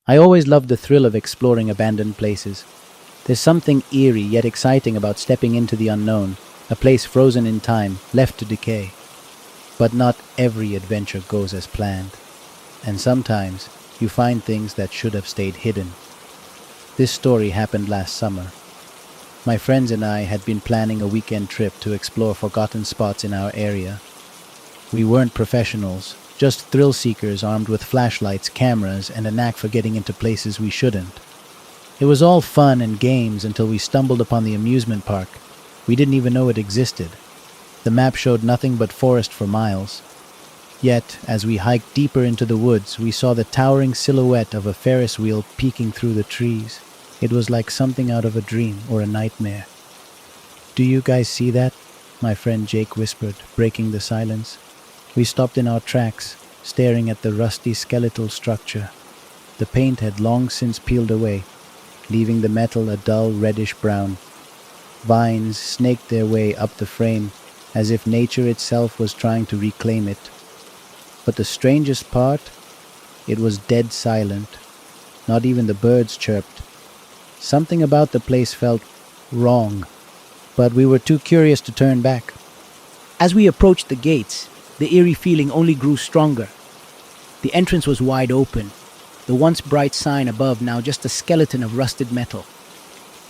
I always loved the thrill of exploring abandoned places. There's something eerie yet exciting about stepping into the unknown, a place frozen in time, left to decay. But not every adventure goes as planned, and sometimes you find things that should have stayed hidden. This story happened last summer. My friends and I had been planning a weekend trip to explore forgotten spots in our area. We weren't professionals, just thrill seekers armed with flashlights, cameras, and a knack for getting into places we shouldn't. It was all fun and games until we stumbled upon the amusement park. We didn't even know it existed. The map showed nothing but forest for miles. Yet, as we hiked deeper into the woods, we saw the towering silhouette of a Ferris wheel peeking through the trees. It was like something out of a dream or a nightmare. "Do you guys see that?" my friend Jake whispered, breaking the silence. We stopped in our tracks, staring at the rusty skeletal structure. The paint had long since peeled away, leaving the metal a dull reddish brown. Vines snaked their way up the frame, as if nature itself was trying to reclaim it. But the strangest part, it was dead silent. Not even the birds chirped. Something about the place felt wrong, but we were too curious to turn back. As we approached the gates, the eerie feeling only grew stronger. The entrance was wide open, the once bright sign above now just a skeleton of rusted metal.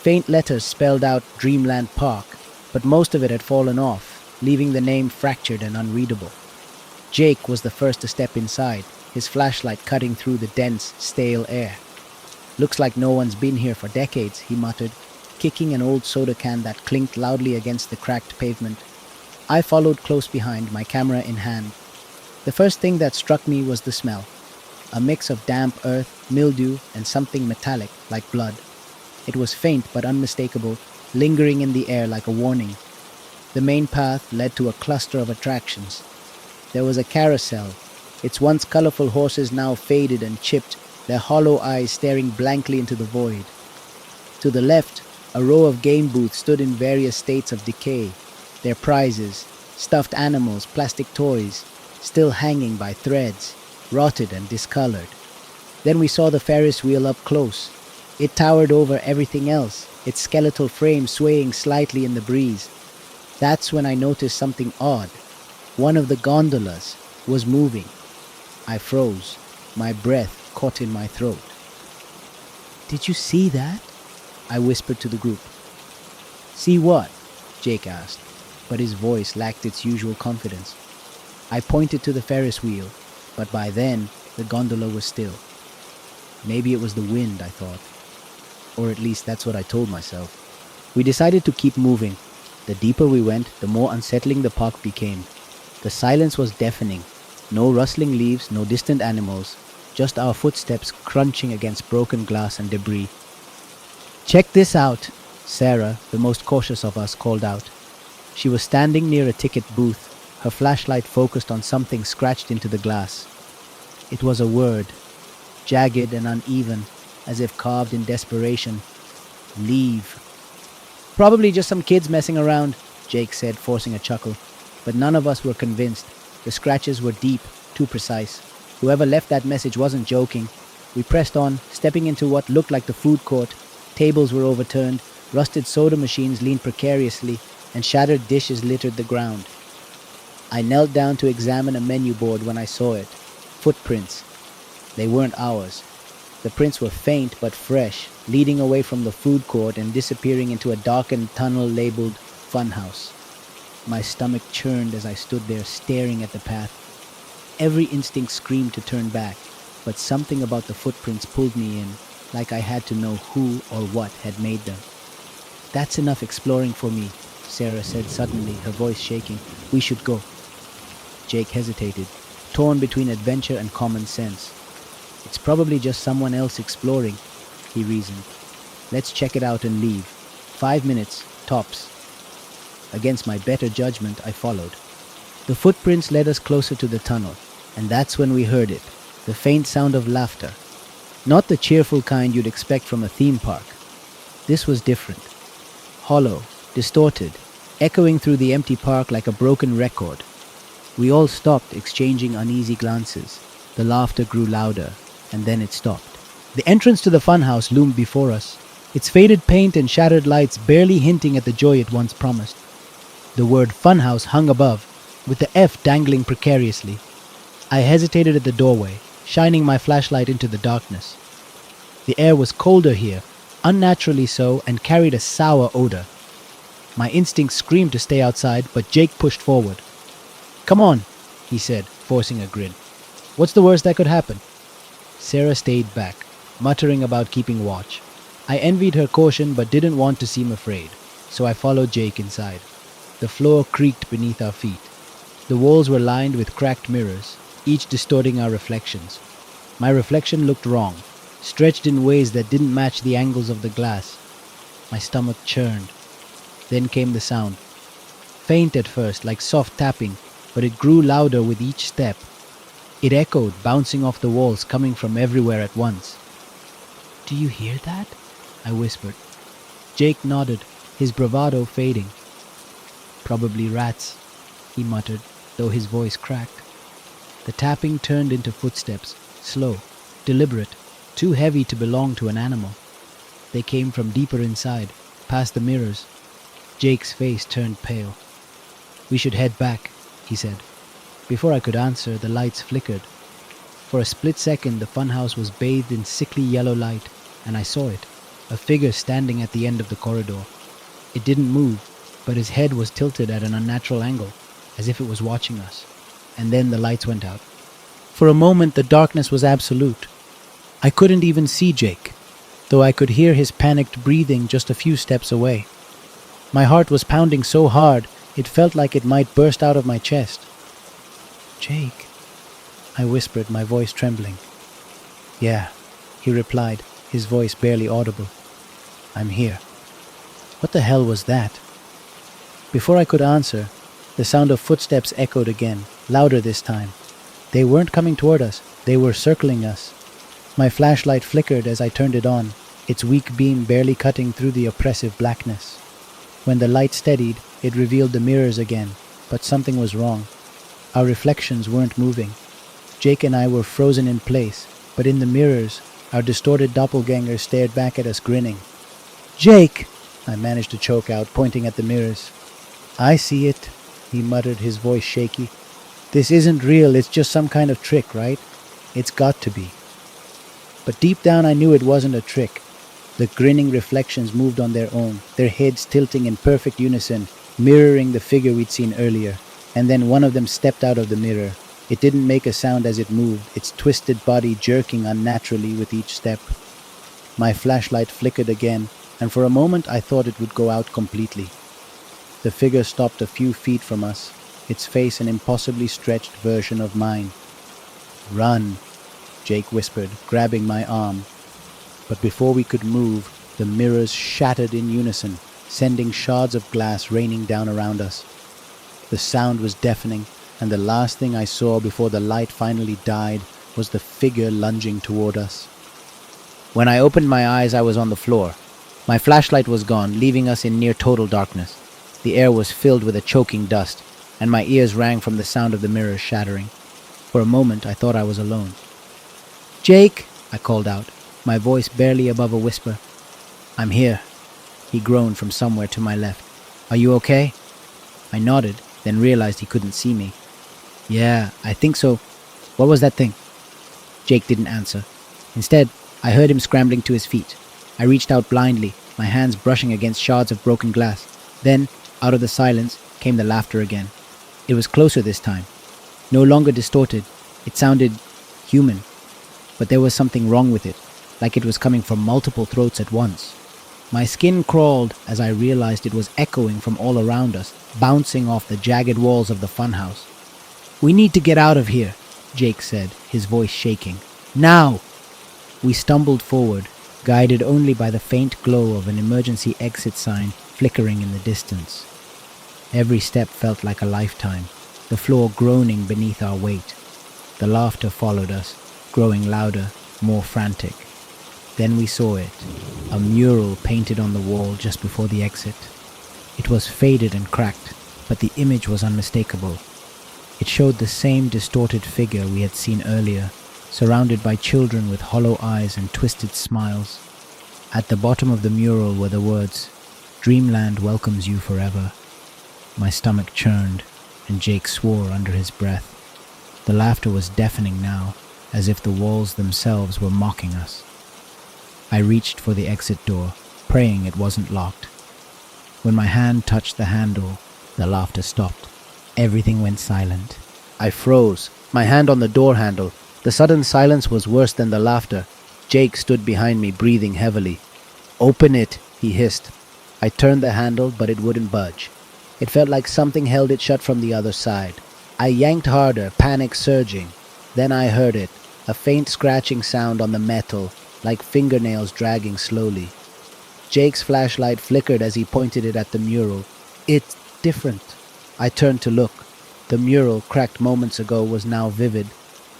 Faint letters spelled out Dreamland Park, but most of it had fallen off, leaving the name fractured and unreadable. Jake was the first to step inside, his flashlight cutting through the dense, stale air. "Looks like no one's been here for decades," he muttered, kicking an old soda can that clinked loudly against the cracked pavement. I followed close behind, my camera in hand. The first thing that struck me was the smell. A mix of damp earth, mildew, and something metallic, like blood. It was faint but unmistakable, lingering in the air like a warning. The main path led to a cluster of attractions. There was a carousel, its once colorful horses now faded and chipped, their hollow eyes staring blankly into the void. To the left, a row of game booths stood in various states of decay, their prizes, stuffed animals, plastic toys, still hanging by threads, rotted and discolored. Then we saw the Ferris wheel up close. It towered over everything else, its skeletal frame swaying slightly in the breeze. That's when I noticed something odd. One of the gondolas was moving. I froze, my breath caught in my throat. "Did you see that?" I whispered to the group. "See what?" Jake asked, but his voice lacked its usual confidence. I pointed to the Ferris wheel, but by then the gondola was still. Maybe it was the wind, I thought. Or at least that's what I told myself. We decided to keep moving. The deeper we went, the more unsettling the park became. The silence was deafening. No rustling leaves, no distant animals, just our footsteps crunching against broken glass and debris. "Check this out," Sarah, the most cautious of us, called out. She was standing near a ticket booth, her flashlight focused on something scratched into the glass. It was a word, jagged and uneven, as if carved in desperation. "Leave." "Probably just some kids messing around," Jake said, forcing a chuckle. But none of us were convinced. The scratches were deep, too precise. Whoever left that message wasn't joking. We pressed on, stepping into what looked like the food court. Tables were overturned, rusted soda machines leaned precariously, and shattered dishes littered the ground. I knelt down to examine a menu board when I saw it. Footprints. They weren't ours. The prints were faint but fresh, leading away from the food court and disappearing into a darkened tunnel labeled Funhouse. My stomach churned as I stood there staring at the path. Every instinct screamed to turn back, but something about the footprints pulled me in, like I had to know who or what had made them. "That's enough exploring for me," Sarah said suddenly, her voice shaking. "We should go." Jake hesitated, torn between adventure and common sense. "It's probably just someone else exploring," he reasoned. "Let's check it out and leave. 5 minutes, tops." Against my better judgment, I followed. The footprints led us closer to the tunnel, and that's when we heard it, the faint sound of laughter. Not the cheerful kind you'd expect from a theme park. This was different. Hollow, distorted, echoing through the empty park like a broken record. We all stopped, exchanging uneasy glances. The laughter grew louder, and then it stopped. The entrance to the funhouse loomed before us, its faded paint and shattered lights barely hinting at the joy it once promised. The word funhouse hung above, with the F dangling precariously. I hesitated at the doorway, shining my flashlight into the darkness. The air was colder here, unnaturally so, and carried a sour odor. My instincts screamed to stay outside, but Jake pushed forward. "Come on," he said, forcing a grin. "What's the worst that could happen?" Sarah stayed back, muttering about keeping watch. I envied her caution but didn't want to seem afraid, so I followed Jake inside. The floor creaked beneath our feet. The walls were lined with cracked mirrors, each distorting our reflections. My reflection looked wrong, stretched in ways that didn't match the angles of the glass. My stomach churned. Then came the sound. Faint at first, like soft tapping, but it grew louder with each step. It echoed, bouncing off the walls, coming from everywhere at once. "Do you hear that?" I whispered. Jake nodded, his bravado fading. "Probably rats," he muttered, though his voice cracked. The tapping turned into footsteps, slow, deliberate, too heavy to belong to an animal. They came from deeper inside, past the mirrors. Jake's face turned pale. "We should head back," he said. Before I could answer, the lights flickered. For a split second, the funhouse was bathed in sickly yellow light, and I saw it, a figure standing at the end of the corridor. It didn't move, but his head was tilted at an unnatural angle, as if it was watching us. And then the lights went out. For a moment, the darkness was absolute. I couldn't even see Jake, though I could hear his panicked breathing just a few steps away. My heart was pounding so hard, it felt like it might burst out of my chest. "Jake," I whispered, my voice trembling. "Yeah," he replied, his voice barely audible. "I'm here." What the hell was that? Before I could answer, the sound of footsteps echoed again, louder this time. They weren't coming toward us, they were circling us. My flashlight flickered as I turned it on, its weak beam barely cutting through the oppressive blackness. When the light steadied, it revealed the mirrors again, but something was wrong. Our reflections weren't moving. Jake and I were frozen in place, but in the mirrors, our distorted doppelgangers stared back at us grinning. "Jake!" I managed to choke out, pointing at the mirrors. "I see it," he muttered, his voice shaky. "This isn't real, it's just some kind of trick, right? It's got to be." But deep down I knew it wasn't a trick. The grinning reflections moved on their own, their heads tilting in perfect unison, mirroring the figure we'd seen earlier. And then one of them stepped out of the mirror. It didn't make a sound as it moved, its twisted body jerking unnaturally with each step. My flashlight flickered again, and for a moment I thought it would go out completely. The figure stopped a few feet from us, its face an impossibly stretched version of mine. "Run," Jake whispered, grabbing my arm. But before we could move, the mirrors shattered in unison, sending shards of glass raining down around us. The sound was deafening, and the last thing I saw before the light finally died was the figure lunging toward us. When I opened my eyes, I was on the floor. My flashlight was gone, leaving us in near total darkness. The air was filled with a choking dust, and my ears rang from the sound of the mirrors shattering. For a moment, I thought I was alone. "Jake!" I called out, my voice barely above a whisper. "I'm here," he groaned from somewhere to my left. "Are you okay?" I nodded, then realized he couldn't see me. "Yeah, I think so. What was that thing?" Jake didn't answer. Instead, I heard him scrambling to his feet. I reached out blindly, my hands brushing against shards of broken glass. Then, out of the silence, came the laughter again. It was closer this time. No longer distorted. It sounded human. But there was something wrong with it, like it was coming from multiple throats at once. My skin crawled as I realized it was echoing from all around us, bouncing off the jagged walls of the funhouse. "We need to get out of here," Jake said, his voice shaking. "Now!" We stumbled forward, guided only by the faint glow of an emergency exit sign flickering in the distance. Every step felt like a lifetime, the floor groaning beneath our weight. The laughter followed us, growing louder, more frantic. Then we saw it, a mural painted on the wall just before the exit. It was faded and cracked, but the image was unmistakable. It showed the same distorted figure we had seen earlier, surrounded by children with hollow eyes and twisted smiles. At the bottom of the mural were the words, "Dreamland welcomes you forever." My stomach churned, and Jake swore under his breath. The laughter was deafening now, as if the walls themselves were mocking us. I reached for the exit door, praying it wasn't locked. When my hand touched the handle, the laughter stopped. Everything went silent. I froze, my hand on the door handle. The sudden silence was worse than the laughter. Jake stood behind me, breathing heavily. "Open it," he hissed. I turned the handle, but it wouldn't budge. It felt like something held it shut from the other side. I yanked harder, panic surging. Then I heard it, a faint scratching sound on the metal, like fingernails dragging slowly. Jake's flashlight flickered as he pointed it at the mural. "It's different." I turned to look. The mural, cracked moments ago, was now vivid.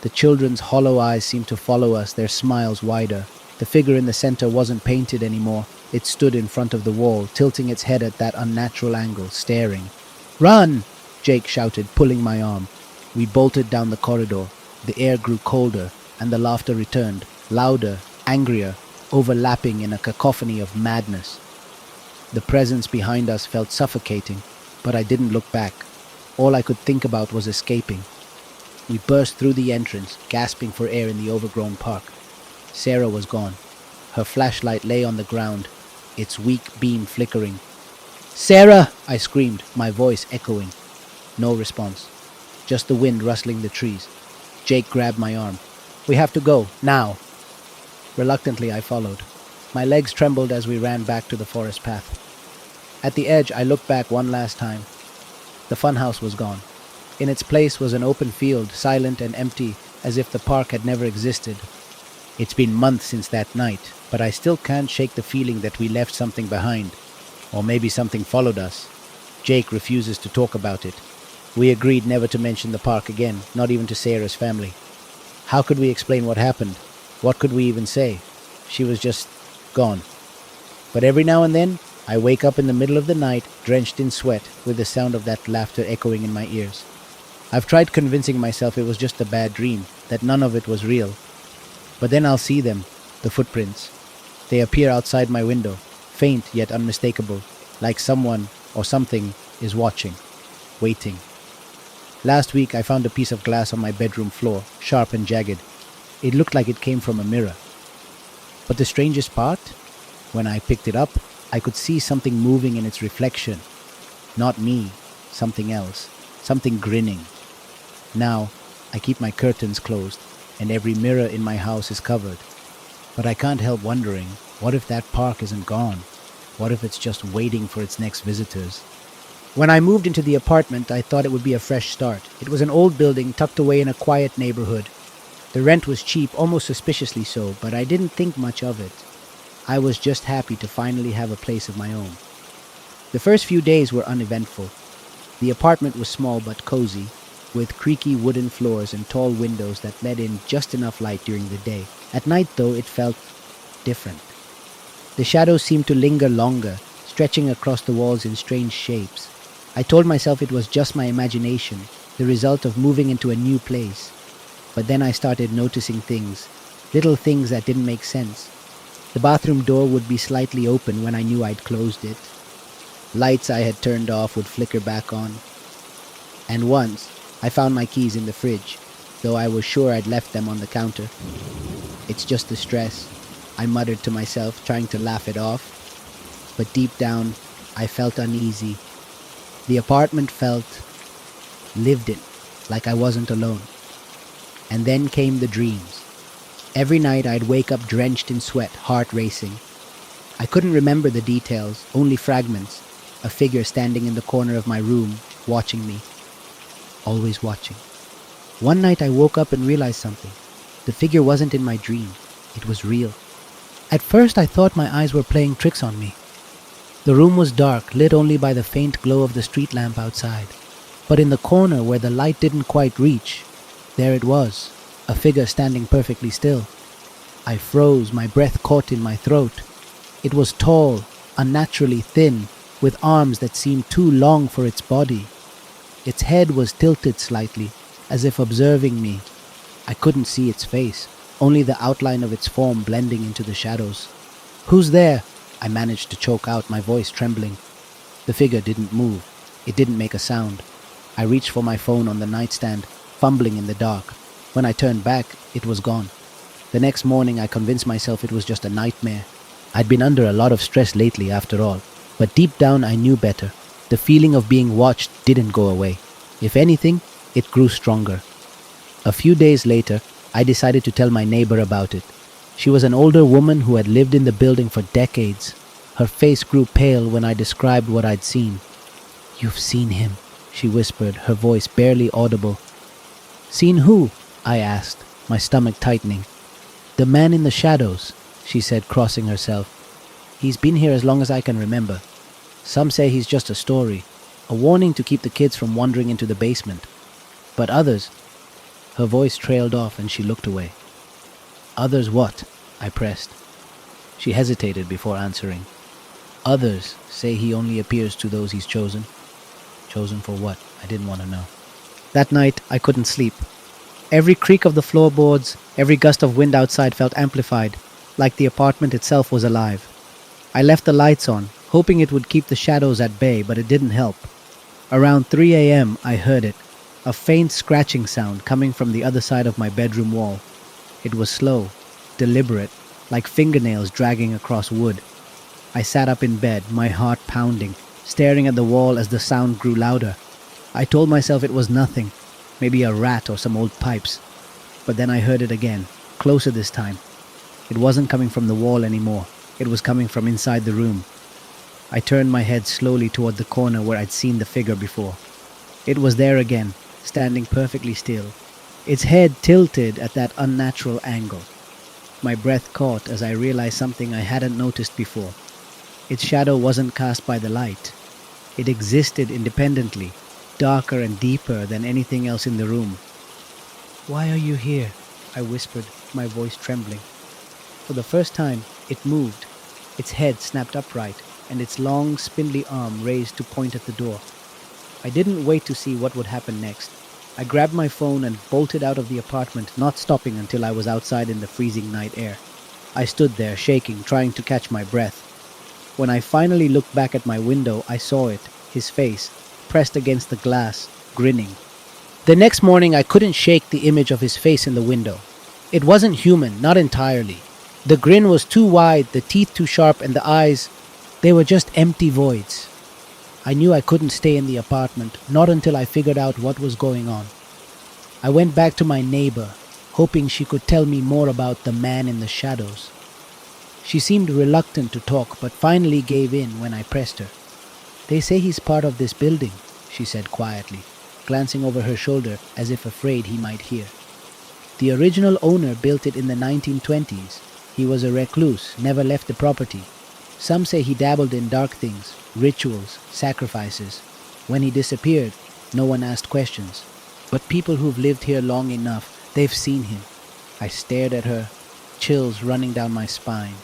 The children's hollow eyes seemed to follow us, their smiles wider. The figure in the center wasn't painted anymore. It stood in front of the wall, tilting its head at that unnatural angle, staring. "Run!" Jake shouted, pulling my arm. We bolted down the corridor. The air grew colder, and the laughter returned, louder, angrier, overlapping in a cacophony of madness. The presence behind us felt suffocating, but I didn't look back. All I could think about was escaping. We burst through the entrance, gasping for air in the overgrown park. Sarah was gone. Her flashlight lay on the ground, its weak beam flickering. "Sarah!" I screamed, my voice echoing. No response. Just the wind rustling the trees. Jake grabbed my arm. "We have to go, now!" Reluctantly, I followed. My legs trembled as we ran back to the forest path. At the edge, I looked back one last time. The funhouse was gone. In its place was an open field, silent and empty, as if the park had never existed. It's been months since that night, but I still can't shake the feeling that we left something behind. Or maybe something followed us. Jake refuses to talk about it. We agreed never to mention the park again, not even to Sarah's family. How could we explain what happened? What could we even say? She was just gone. But every now and then, I wake up in the middle of the night, drenched in sweat, with the sound of that laughter echoing in my ears. I've tried convincing myself it was just a bad dream, that none of it was real. But then I'll see them, the footprints. They appear outside my window, faint yet unmistakable, like someone or something is watching, waiting. Last week I found a piece of glass on my bedroom floor, sharp and jagged. It looked like it came from a mirror. But the strangest part? When I picked it up, I could see something moving in its reflection. Not me, something else, something grinning. Now, I keep my curtains closed, and every mirror in my house is covered. But I can't help wondering, what if that park isn't gone? What if it's just waiting for its next visitors? When I moved into the apartment, I thought it would be a fresh start. It was an old building tucked away in a quiet neighborhood. The rent was cheap, almost suspiciously so, but I didn't think much of it. I was just happy to finally have a place of my own. The first few days were uneventful. The apartment was small but cozy, with creaky wooden floors and tall windows that let in just enough light during the day. At night, though, it felt different. The shadows seemed to linger longer, stretching across the walls in strange shapes. I told myself it was just my imagination, the result of moving into a new place. But then I started noticing things, little things that didn't make sense. The bathroom door would be slightly open when I knew I'd closed it. Lights I had turned off would flicker back on. And once, I found my keys in the fridge, though I was sure I'd left them on the counter. "It's just the stress," I muttered to myself, trying to laugh it off. But deep down, I felt uneasy. The apartment felt lived in, like I wasn't alone. And then came the dreams. Every night I'd wake up drenched in sweat, heart racing. I couldn't remember the details, only fragments. A figure standing in the corner of my room, watching me. Always watching. One night I woke up and realized something. The figure wasn't in my dream. It was real. At first I thought my eyes were playing tricks on me. The room was dark, lit only by the faint glow of the street lamp outside. But in the corner where the light didn't quite reach, there it was, a figure standing perfectly still. I froze, my breath caught in my throat. It was tall, unnaturally thin, with arms that seemed too long for its body. Its head was tilted slightly, as if observing me. I couldn't see its face, only the outline of its form blending into the shadows. "Who's there?" I managed to choke out, my voice trembling. The figure didn't move. It didn't make a sound. I reached for my phone on the nightstand, fumbling in the dark. When I turned back, it was gone. The next morning, I convinced myself it was just a nightmare. I'd been under a lot of stress lately, after all, but deep down I knew better. The feeling of being watched didn't go away. If anything, it grew stronger. A few days later, I decided to tell my neighbor about it. She was an older woman who had lived in the building for decades. Her face grew pale when I described what I'd seen. "You've seen him," she whispered, her voice barely audible. "Seen who?" I asked, my stomach tightening. "The man in the shadows," she said, crossing herself. "He's been here as long as I can remember. Some say he's just a story, a warning to keep the kids from wandering into the basement. But others..." Her voice trailed off and she looked away. "Others what?" I pressed. She hesitated before answering. "Others say he only appears to those he's chosen." Chosen for what? I didn't want to know. That night, I couldn't sleep. Every creak of the floorboards, every gust of wind outside felt amplified, like the apartment itself was alive. I left the lights on, hoping it would keep the shadows at bay, but it didn't help. Around 3 a.m., I heard it, a faint scratching sound coming from the other side of my bedroom wall. It was slow, deliberate, like fingernails dragging across wood. I sat up in bed, my heart pounding, staring at the wall as the sound grew louder. I told myself it was nothing, maybe a rat or some old pipes. But then I heard it again, closer this time. It wasn't coming from the wall anymore. It was coming from inside the room. I turned my head slowly toward the corner where I'd seen the figure before. It was there again, standing perfectly still, its head tilted at that unnatural angle. My breath caught as I realized something I hadn't noticed before. Its shadow wasn't cast by the light. It existed independently, darker and deeper than anything else in the room. "Why are you here?" I whispered, my voice trembling. For the first time, it moved. Its head snapped upright, and its long, spindly arm raised to point at the door. I didn't wait to see what would happen next. I grabbed my phone and bolted out of the apartment, not stopping until I was outside in the freezing night air. I stood there, shaking, trying to catch my breath. When I finally looked back at my window, I saw it, his face, pressed against the glass, grinning. The next morning, I couldn't shake the image of his face in the window. It wasn't human, not entirely. The grin was too wide, the teeth too sharp, and the eyes, they were just empty voids. I knew I couldn't stay in the apartment, not until I figured out what was going on. I went back to my neighbor, hoping she could tell me more about the man in the shadows. She seemed reluctant to talk, but finally gave in when I pressed her. "They say he's part of this building," she said quietly, glancing over her shoulder as if afraid he might hear. "The original owner built it in the 1920s. He was a recluse, never left the property. Some say he dabbled in dark things, rituals, sacrifices. When he disappeared, no one asked questions. But people who've lived here long enough, they've seen him." I stared at her, chills running down my spine.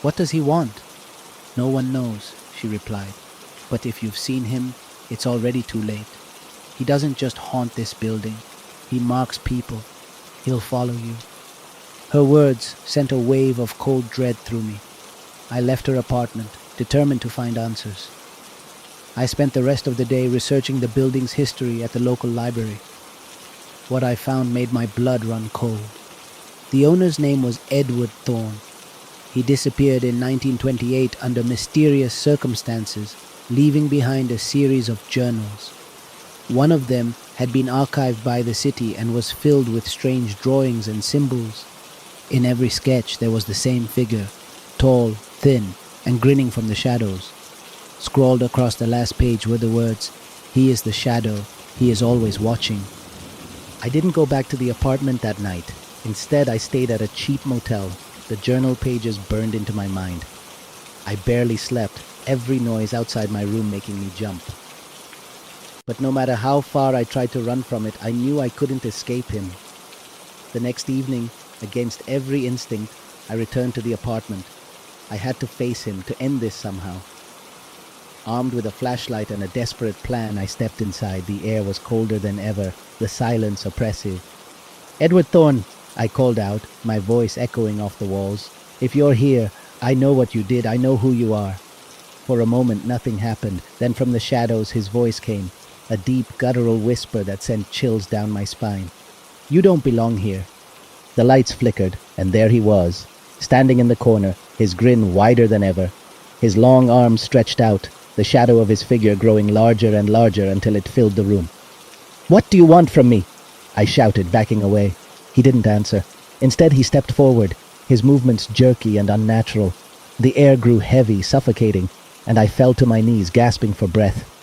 "What does he want?" "No one knows," she replied. "But if you've seen him, it's already too late. He doesn't just haunt this building. He marks people. He'll follow you." Her words sent a wave of cold dread through me. I left her apartment, determined to find answers. I spent the rest of the day researching the building's history at the local library. What I found made my blood run cold. The owner's name was Edward Thorne. He disappeared in 1928 under mysterious circumstances, leaving behind a series of journals. One of them had been archived by the city and was filled with strange drawings and symbols. In every sketch there was the same figure, tall, thin, and grinning from the shadows. Scrawled across the last page were the words, "He is the shadow, he is always watching." I didn't go back to the apartment that night. Instead, I stayed at a cheap motel. The journal pages burned into my mind. I barely slept, every noise outside my room making me jump. But no matter how far I tried to run from it, I knew I couldn't escape him. The next evening, against every instinct, I returned to the apartment. I had to face him, to end this somehow. Armed with a flashlight and a desperate plan, I stepped inside. The air was colder than ever, the silence oppressive. Edward Thorne, I called out, my voice echoing off the walls. If you're here, I know what you did. I know who you are. For a moment, nothing happened. Then from the shadows, his voice came, a deep, guttural whisper that sent chills down my spine. You don't belong here. The lights flickered, and there he was, standing in the corner, his grin wider than ever, his long arms stretched out, the shadow of his figure growing larger and larger until it filled the room. What do you want from me? I shouted, backing away. He didn't answer. Instead, he stepped forward, his movements jerky and unnatural. The air grew heavy, suffocating, and I fell to my knees, gasping for breath.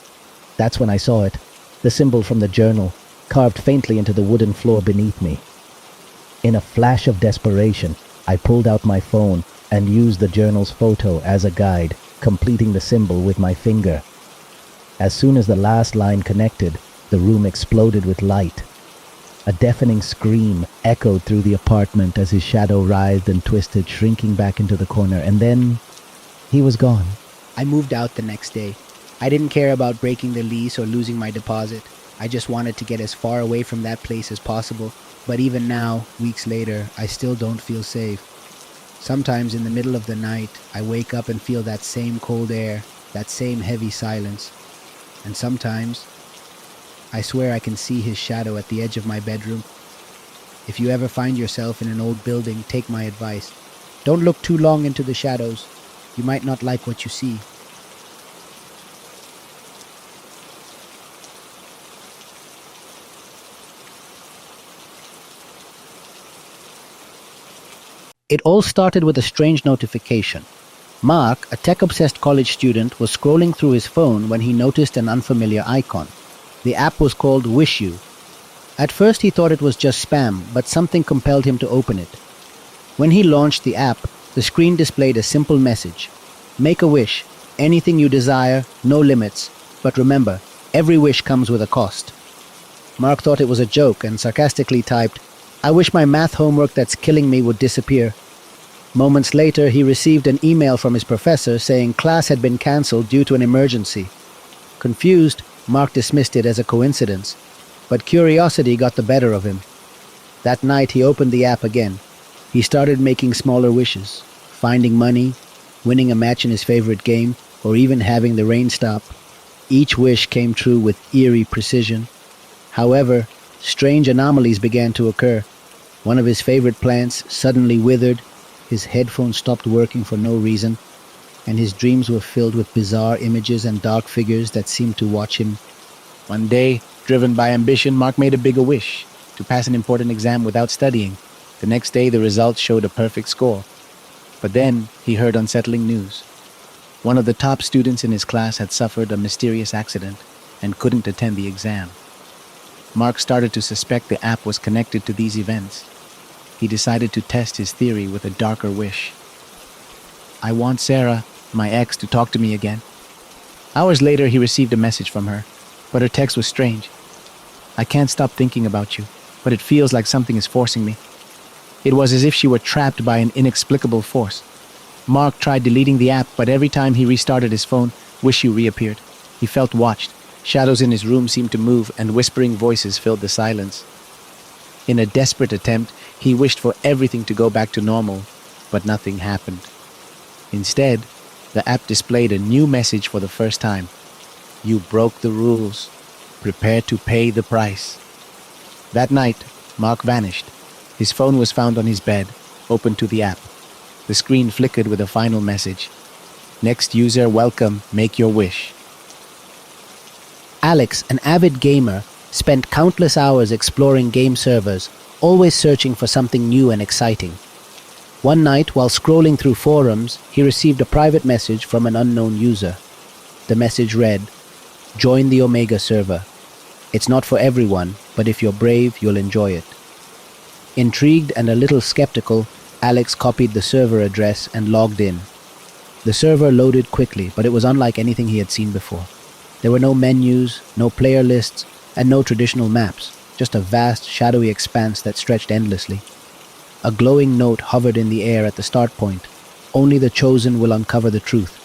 That's when I saw it, the symbol from the journal, carved faintly into the wooden floor beneath me. In a flash of desperation, I pulled out my phone and used the journal's photo as a guide, completing the symbol with my finger. As soon as the last line connected, the room exploded with light. A deafening scream echoed through the apartment as his shadow writhed and twisted, shrinking back into the corner, and then he was gone. I moved out the next day. I didn't care about breaking the lease or losing my deposit. I just wanted to get as far away from that place as possible. But even now, weeks later, I still don't feel safe. Sometimes in the middle of the night, I wake up and feel that same cold air, that same heavy silence. And sometimes, I swear I can see his shadow at the edge of my bedroom. If you ever find yourself in an old building, take my advice. Don't look too long into the shadows. You might not like what you see. It all started with a strange notification. Mark, a tech-obsessed college student, was scrolling through his phone when he noticed an unfamiliar icon. The app was called Wish You. At first he thought it was just spam, but something compelled him to open it. When he launched the app, the screen displayed a simple message. Make a wish. Anything you desire, no limits. But remember, every wish comes with a cost. Mark thought it was a joke and sarcastically typed, I wish my math homework that's killing me would disappear. Moments later, he received an email from his professor saying class had been cancelled due to an emergency. Confused, Mark dismissed it as a coincidence, but curiosity got the better of him. That night, he opened the app again. He started making smaller wishes, finding money, winning a match in his favorite game, or even having the rain stop. Each wish came true with eerie precision. However, strange anomalies began to occur. One of his favorite plants suddenly withered, his headphones stopped working for no reason, and his dreams were filled with bizarre images and dark figures that seemed to watch him. One day, driven by ambition, Mark made a bigger wish, to pass an important exam without studying. The next day, the results showed a perfect score. But then, he heard unsettling news. One of the top students in his class had suffered a mysterious accident and couldn't attend the exam. Mark started to suspect the app was connected to these events. He decided to test his theory with a darker wish. I want Sarah, my ex, to talk to me again. Hours later, he received a message from her, but her text was strange. I can't stop thinking about you, but it feels like something is forcing me. It was as if she were trapped by an inexplicable force. Mark tried deleting the app, but every time he restarted his phone, Wish You reappeared. He felt watched. Shadows in his room seemed to move, and whispering voices filled the silence. In a desperate attempt, he wished for everything to go back to normal, but nothing happened. Instead, the app displayed a new message for the first time. You broke the rules. Prepare to pay the price. That night, Mark vanished. His phone was found on his bed, open to the app. The screen flickered with a final message. Next user welcome, make your wish. Alex, an avid gamer, spent countless hours exploring game servers, always searching for something new and exciting. One night, while scrolling through forums, he received a private message from an unknown user. The message read, Join the Omega server. It's not for everyone, but if you're brave, you'll enjoy it. Intrigued and a little skeptical, Alex copied the server address and logged in. The server loaded quickly, but it was unlike anything he had seen before. There were no menus, no player lists, and no traditional maps, just a vast, shadowy expanse that stretched endlessly. A glowing note hovered in the air at the start point. Only the chosen will uncover the truth.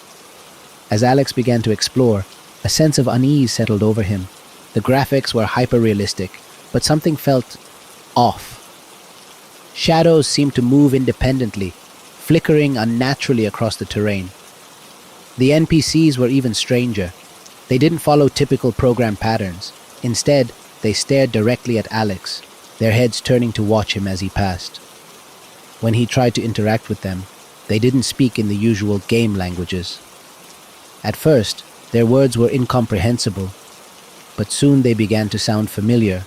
As Alex began to explore, a sense of unease settled over him. The graphics were hyper-realistic, but something felt off. Shadows seemed to move independently, flickering unnaturally across the terrain. The NPCs were even stranger. They didn't follow typical program patterns. Instead, they stared directly at Alex, their heads turning to watch him as he passed. When he tried to interact with them, they didn't speak in the usual game languages. At first, their words were incomprehensible, but soon they began to sound familiar,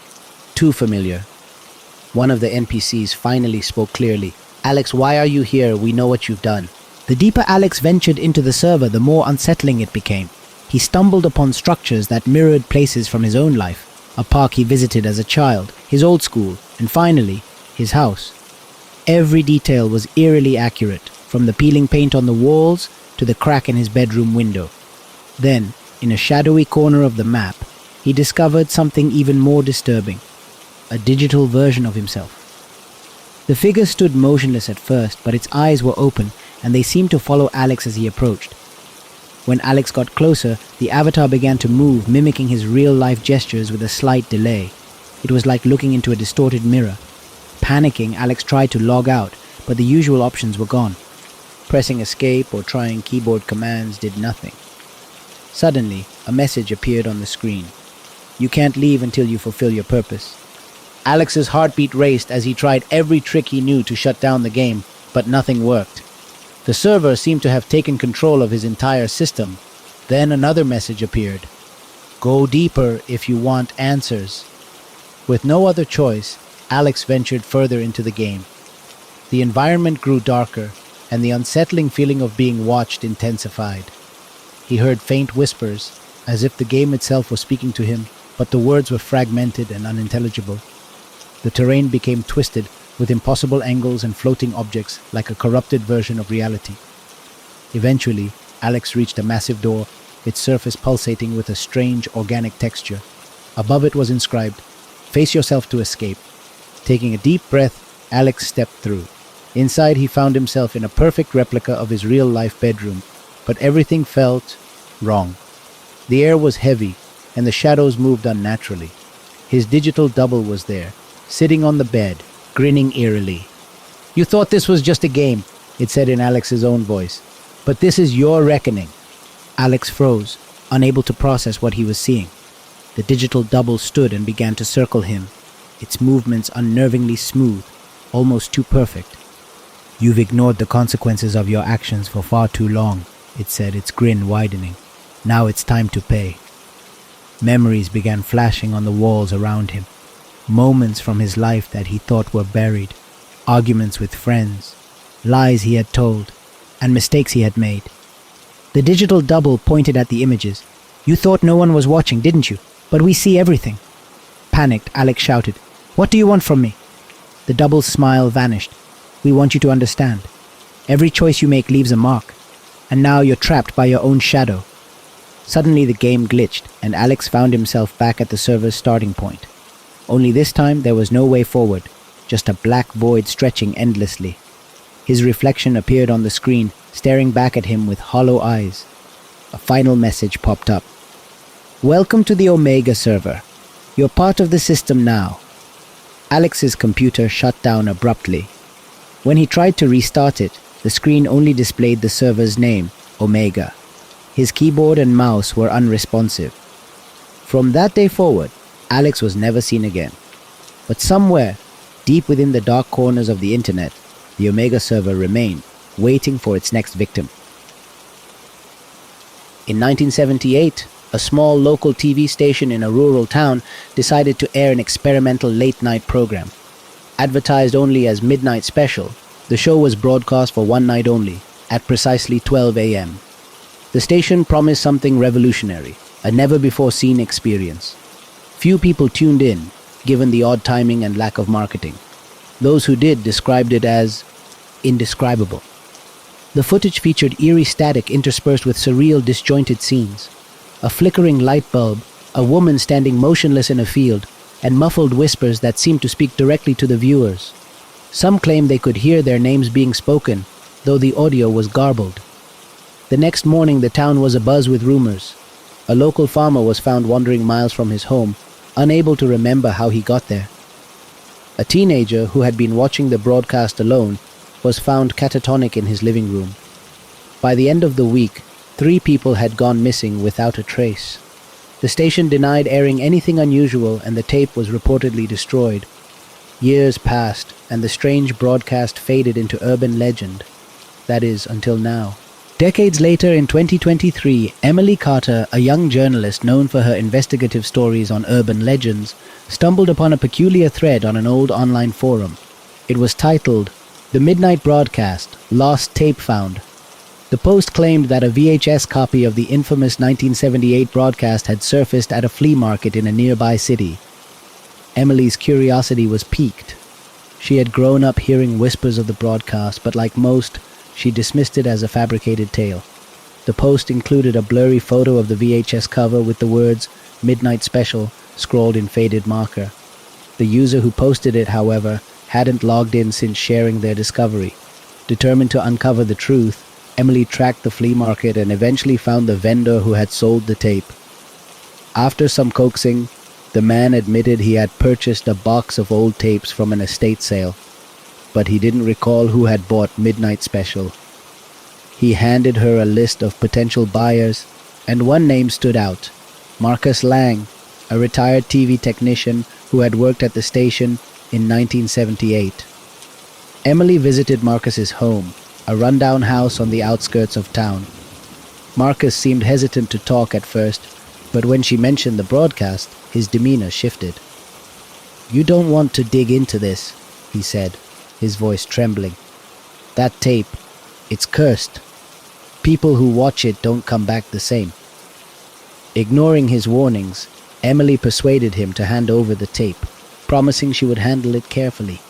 too familiar. One of the NPCs finally spoke clearly. "Alex, why are you here? We know what you've done." The deeper Alex ventured into the server, the more unsettling it became. He stumbled upon structures that mirrored places from his own life, a park he visited as a child, his old school, and finally, his house. Every detail was eerily accurate, from the peeling paint on the walls to the crack in his bedroom window. Then, in a shadowy corner of the map, he discovered something even more disturbing, a digital version of himself. The figure stood motionless at first, but its eyes were open, and they seemed to follow Alex as he approached. When Alex got closer, the avatar began to move, mimicking his real-life gestures with a slight delay. It was like looking into a distorted mirror. Panicking, Alex tried to log out, but the usual options were gone. Pressing escape or trying keyboard commands did nothing. Suddenly, a message appeared on the screen. "You can't leave until you fulfill your purpose." Alex's heartbeat raced as he tried every trick he knew to shut down the game, but nothing worked. The server seemed to have taken control of his entire system. Then another message appeared. "Go deeper if you want answers." With no other choice, Alex ventured further into the game. The environment grew darker, and the unsettling feeling of being watched intensified. He heard faint whispers, as if the game itself was speaking to him, but the words were fragmented and unintelligible. The terrain became twisted, with impossible angles and floating objects like a corrupted version of reality. Eventually, Alex reached a massive door, its surface pulsating with a strange organic texture. Above it was inscribed, "Face yourself to escape." Taking a deep breath, Alex stepped through. Inside, he found himself in a perfect replica of his real-life bedroom, but everything felt wrong. The air was heavy, and the shadows moved unnaturally. His digital double was there, sitting on the bed, grinning eerily. "You thought this was just a game," it said in Alex's own voice. "But this is your reckoning." Alex froze, unable to process what he was seeing. The digital double stood and began to circle him, its movements unnervingly smooth, almost too perfect. "You've ignored the consequences of your actions for far too long," it said, its grin widening. "Now it's time to pay." Memories began flashing on the walls around him. Moments from his life that he thought were buried, arguments with friends, lies he had told, and mistakes he had made. The digital double pointed at the images. "You thought no one was watching, didn't you? But we see everything." Panicked, Alex shouted, "What do you want from me?" The double's smile vanished. "We want you to understand. Every choice you make leaves a mark, and now you're trapped by your own shadow." Suddenly the game glitched, and Alex found himself back at the server's starting point. Only this time there was no way forward, just a black void stretching endlessly. His reflection appeared on the screen, staring back at him with hollow eyes. A final message popped up. "Welcome to the Omega server. You're part of the system now." Alex's computer shut down abruptly. When he tried to restart it, the screen only displayed the server's name, Omega. His keyboard and mouse were unresponsive. From that day forward, Alex was never seen again. But somewhere, deep within the dark corners of the internet, the Omega server remained, waiting for its next victim. In 1978, a small local TV station in a rural town decided to air an experimental late-night program. Advertised only as Midnight Special, the show was broadcast for one night only, at precisely 12 a.m. The station promised something revolutionary, a never-before-seen experience. Few people tuned in, given the odd timing and lack of marketing. Those who did described it as indescribable. The footage featured eerie static interspersed with surreal, disjointed scenes. A flickering light bulb, a woman standing motionless in a field, and muffled whispers that seemed to speak directly to the viewers. Some claimed they could hear their names being spoken, though the audio was garbled. The next morning, the town was abuzz with rumors. A local farmer was found wandering miles from his home, unable to remember how he got there. A teenager who had been watching the broadcast alone was found catatonic in his living room. By the end of the week, 3 people had gone missing without a trace. The station denied airing anything unusual, and the tape was reportedly destroyed. Years passed, and the strange broadcast faded into urban legend. That is, until now. Decades later, in 2023, Emily Carter, a young journalist known for her investigative stories on urban legends, stumbled upon a peculiar thread on an old online forum. It was titled, "The Midnight Broadcast, Lost Tape Found." The post claimed that a VHS copy of the infamous 1978 broadcast had surfaced at a flea market in a nearby city. Emily's curiosity was piqued. She had grown up hearing whispers of the broadcast, but like most, she dismissed it as a fabricated tale. The post included a blurry photo of the VHS cover with the words "Midnight Special" scrawled in faded marker. The user who posted it, however, hadn't logged in since sharing their discovery. Determined to uncover the truth, Emily tracked the flea market and eventually found the vendor who had sold the tape. After some coaxing, the man admitted he had purchased a box of old tapes from an estate sale, but he didn't recall who had bought Midnight Special. He handed her a list of potential buyers, and one name stood out: Marcus Lang, a retired TV technician who had worked at the station in 1978. Emily visited Marcus's home, a rundown house on the outskirts of town. Marcus seemed hesitant to talk at first, but when she mentioned the broadcast, his demeanor shifted. "You don't want to dig into this," he said, his voice trembling. "That tape, it's cursed. People who watch it don't come back the same." Ignoring his warnings, Emily persuaded him to hand over the tape, promising she would handle it carefully.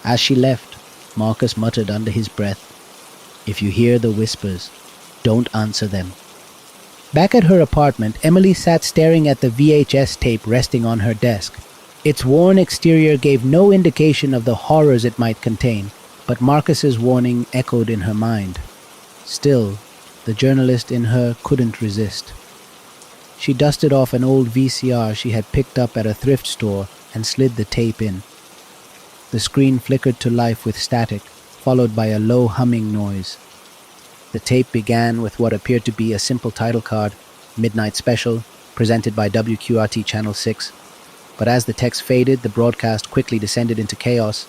As she left, Marcus muttered under his breath, "If you hear the whispers, don't answer them." Back at her apartment, Emily sat staring at the VHS tape resting on her desk. Its worn exterior gave no indication of the horrors it might contain, but Marcus's warning echoed in her mind. Still, the journalist in her couldn't resist. She dusted off an old VCR she had picked up at a thrift store and slid the tape in. The screen flickered to life with static, followed by a low humming noise. The tape began with what appeared to be a simple title card, "Midnight Special," presented by WQRT Channel 6. But as the text faded, the broadcast quickly descended into chaos.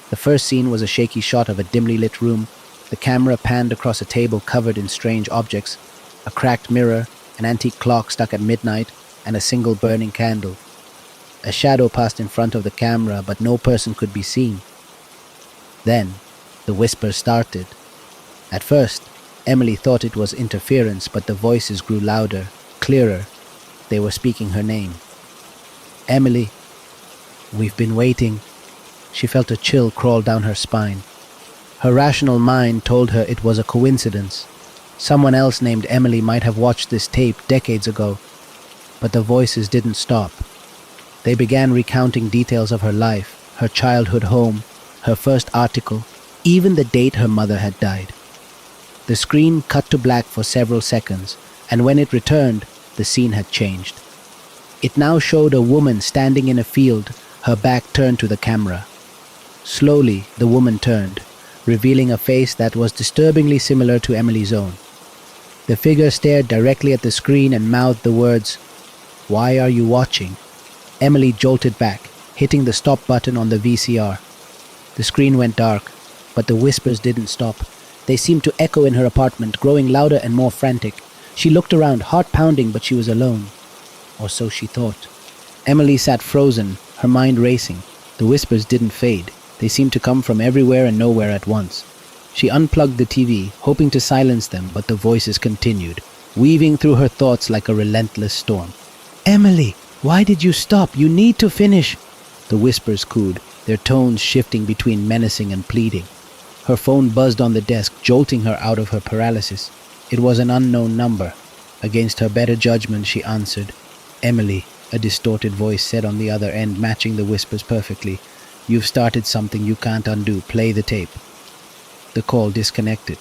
The first scene was a shaky shot of a dimly lit room. The camera panned across a table covered in strange objects, a cracked mirror, an antique clock stuck at midnight, and a single burning candle. A shadow passed in front of the camera, but no person could be seen. Then, the whispers started. At first, Emily thought it was interference, but the voices grew louder, clearer. They were speaking her name. "Emily, we've been waiting." She felt a chill crawl down her spine. Her rational mind told her it was a coincidence. Someone else named Emily might have watched this tape decades ago. But the voices didn't stop. They began recounting details of her life, her childhood home, her first article, even the date her mother had died. The screen cut to black for several seconds, and when it returned, the scene had changed. It now showed a woman standing in a field, her back turned to the camera. Slowly, the woman turned, revealing a face that was disturbingly similar to Emily's own. The figure stared directly at the screen and mouthed the words, "Why are you watching?" Emily jolted back, hitting the stop button on the VCR. The screen went dark, but the whispers didn't stop. They seemed to echo in her apartment, growing louder and more frantic. She looked around, heart pounding, but she was alone. Or so she thought. Emily sat frozen, her mind racing. The whispers didn't fade. They seemed to come from everywhere and nowhere at once. She unplugged the TV, hoping to silence them, but the voices continued, weaving through her thoughts like a relentless storm. "Emily, why did you stop? You need to finish!" The whispers cooed, their tones shifting between menacing and pleading. Her phone buzzed on the desk, jolting her out of her paralysis. It was an unknown number. Against her better judgment, she answered. "Emily," a distorted voice said on the other end, matching the whispers perfectly. "You've started something you can't undo. Play the tape." The call disconnected.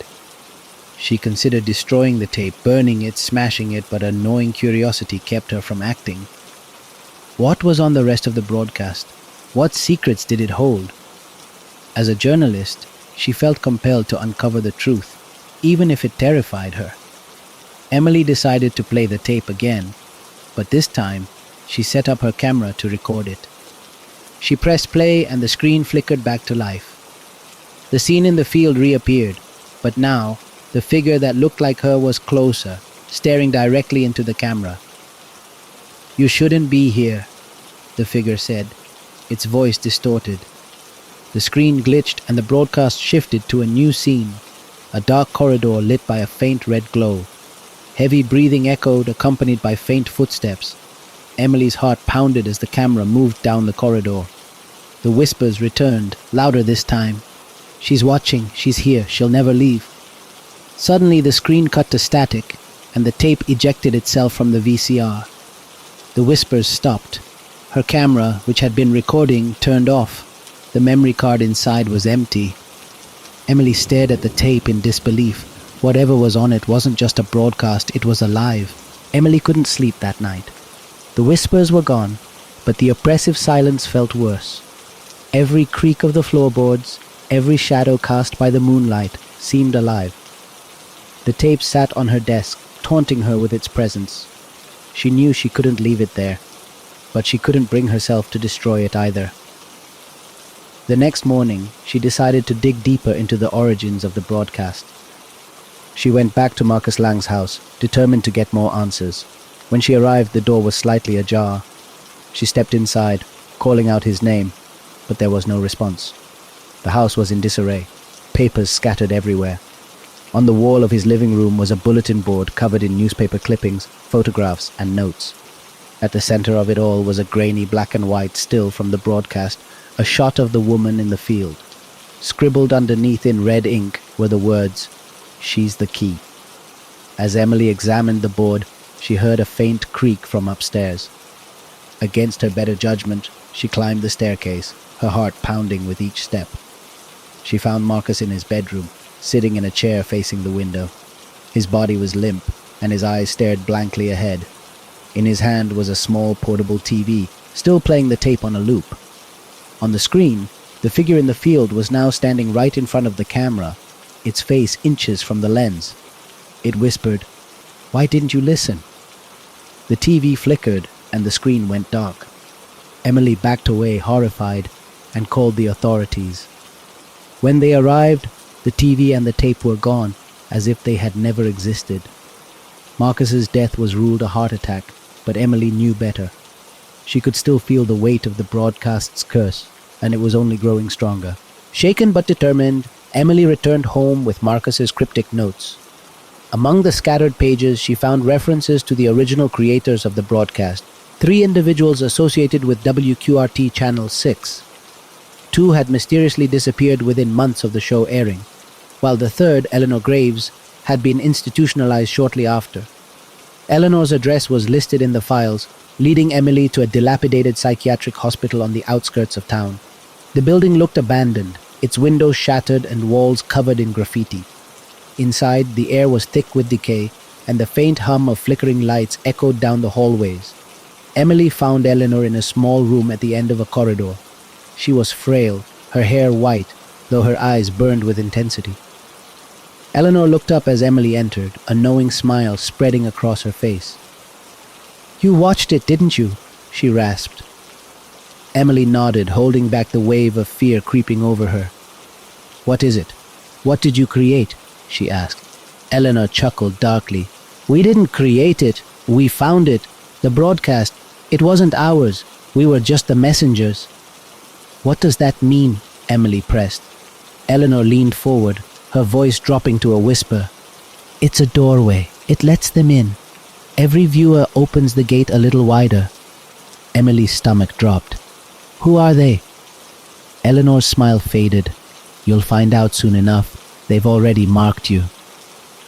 She considered destroying the tape, burning it, smashing it, but a gnawing curiosity kept her from acting. What was on the rest of the broadcast? What secrets did it hold? As a journalist, she felt compelled to uncover the truth, even if it terrified her. Emily decided to play the tape again, but this time, she set up her camera to record it. She pressed play and the screen flickered back to life. The scene in the field reappeared, but now, the figure that looked like her was closer, staring directly into the camera. "You shouldn't be here," the figure said, its voice distorted. The screen glitched and the broadcast shifted to a new scene, a dark corridor lit by a faint red glow. Heavy breathing echoed, accompanied by faint footsteps. Emily's heart pounded as the camera moved down the corridor. The whispers returned, louder this time. "She's watching, she's here, she'll never leave." Suddenly the screen cut to static, and the tape ejected itself from the VCR. The whispers stopped. Her camera, which had been recording, turned off. The memory card inside was empty. Emily stared at the tape in disbelief. Whatever was on it wasn't just a broadcast, it was alive. Emily couldn't sleep that night. The whispers were gone, but the oppressive silence felt worse. Every creak of the floorboards, every shadow cast by the moonlight, seemed alive. The tape sat on her desk, taunting her with its presence. She knew she couldn't leave it there, but she couldn't bring herself to destroy it either. The next morning, she decided to dig deeper into the origins of the broadcast. She went back to Marcus Lang's house, determined to get more answers. When she arrived, the door was slightly ajar. She stepped inside, calling out his name, but there was no response. The house was in disarray, papers scattered everywhere. On the wall of his living room was a bulletin board covered in newspaper clippings, photographs, and notes. At the center of it all was a grainy black and white still from the broadcast, a shot of the woman in the field. Scribbled underneath in red ink were the words, "She's the key." As Emily examined the board, she heard a faint creak from upstairs. Against her better judgment, she climbed the staircase, her heart pounding with each step. She found Marcus in his bedroom, sitting in a chair facing the window. His body was limp, and his eyes stared blankly ahead. In his hand was a small portable TV, still playing the tape on a loop. On the screen, the figure in the field was now standing right in front of the camera, its face inches from the lens. It whispered, "Why didn't you listen?" The TV flickered, and the screen went dark. Emily backed away, horrified, and called the authorities. When they arrived, the TV and the tape were gone, as if they had never existed. Marcus's death was ruled a heart attack, but Emily knew better. She could still feel the weight of the broadcast's curse, and it was only growing stronger. Shaken but determined, Emily returned home with Marcus's cryptic notes. Among the scattered pages, she found references to the original creators of the broadcast, 3 individuals associated with WQRT Channel 6. 2 had mysteriously disappeared within months of the show airing, while the third, Eleanor Graves, had been institutionalized shortly after. Eleanor's address was listed in the files, leading Emily to a dilapidated psychiatric hospital on the outskirts of town. The building looked abandoned, its windows shattered and walls covered in graffiti. Inside, the air was thick with decay, and the faint hum of flickering lights echoed down the hallways. Emily found Eleanor in a small room at the end of a corridor. She was frail, her hair white, though her eyes burned with intensity. Eleanor looked up as Emily entered, a knowing smile spreading across her face. "You watched it, didn't you?" she rasped. Emily nodded, holding back the wave of fear creeping over her. "What is it? What did you create?" she asked. Eleanor chuckled darkly. "We didn't create it. We found it. The broadcast. It wasn't ours. We were just the messengers." "What does that mean?" Emily pressed. Eleanor leaned forward, her voice dropping to a whisper. "It's a doorway. It lets them in. Every viewer opens the gate a little wider." Emily's stomach dropped. "Who are they?" Eleanor's smile faded. "You'll find out soon enough. They've already marked you."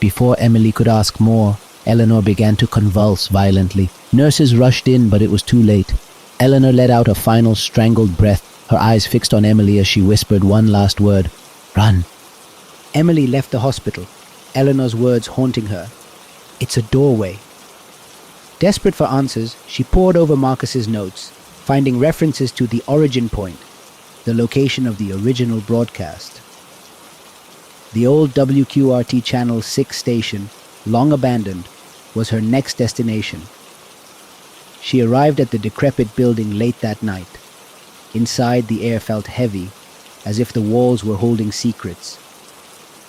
Before Emily could ask more, Eleanor began to convulse violently. Nurses rushed in, but it was too late. Eleanor let out a final strangled breath, her eyes fixed on Emily as she whispered one last word. "Run." Emily left the hospital, Eleanor's words haunting her. "It's a doorway." Desperate for answers, she pored over Marcus's notes. finding references to the origin point, the location of the original broadcast. The old WQRT Channel 6 station, long abandoned, was her next destination. She arrived at the decrepit building late that night. Inside, the air felt heavy, as if the walls were holding secrets.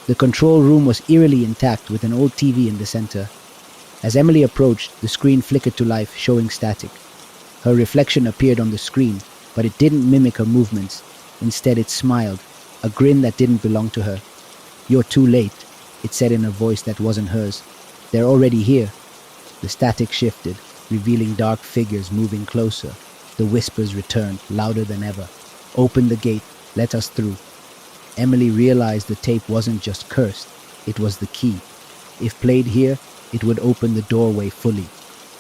The control room was eerily intact with an old TV in the center. As Emily approached, the screen flickered to life, showing static. Her reflection appeared on the screen, but it didn't mimic her movements. Instead, it smiled, a grin that didn't belong to her. "You're too late," it said in a voice that wasn't hers. "They're already here." The static shifted, revealing dark figures moving closer. The whispers returned, louder than ever. "Open the gate, let us through." Emily realized the tape wasn't just cursed, it was the key. If played here, it would open the doorway fully.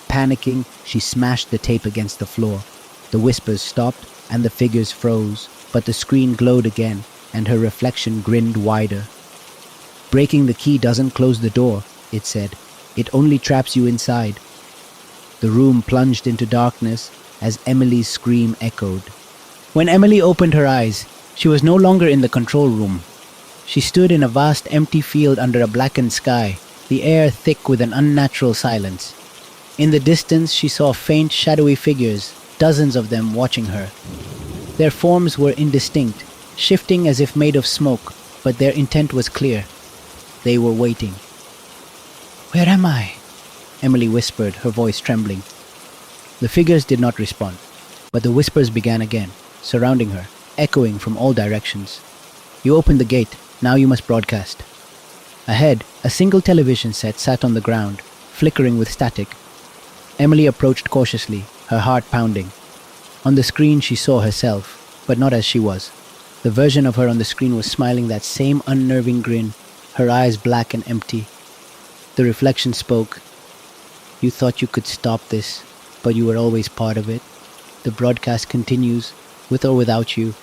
Panicking, she smashed the tape against the floor. The whispers stopped and the figures froze, but the screen glowed again and her reflection grinned wider. "Breaking the key doesn't close the door," it said. "It only traps you inside." The room plunged into darkness as Emily's scream echoed. When Emily opened her eyes, she was no longer in the control room. She stood in a vast empty field under a blackened sky, the air thick with an unnatural silence. In the distance, she saw faint, shadowy figures, dozens of them watching her. Their forms were indistinct, shifting as if made of smoke, but their intent was clear. They were waiting. "Where am I?" Emily whispered, her voice trembling. The figures did not respond, but the whispers began again, surrounding her, echoing from all directions. "You opened the gate, now you must broadcast." Ahead, a single television set sat on the ground, flickering with static. Emily approached cautiously, her heart pounding. On the screen she saw herself, but not as she was. The version of her on the screen was smiling that same unnerving grin, her eyes black and empty. The reflection spoke. "You thought you could stop this, but you were always part of it. The broadcast continues, with or without you."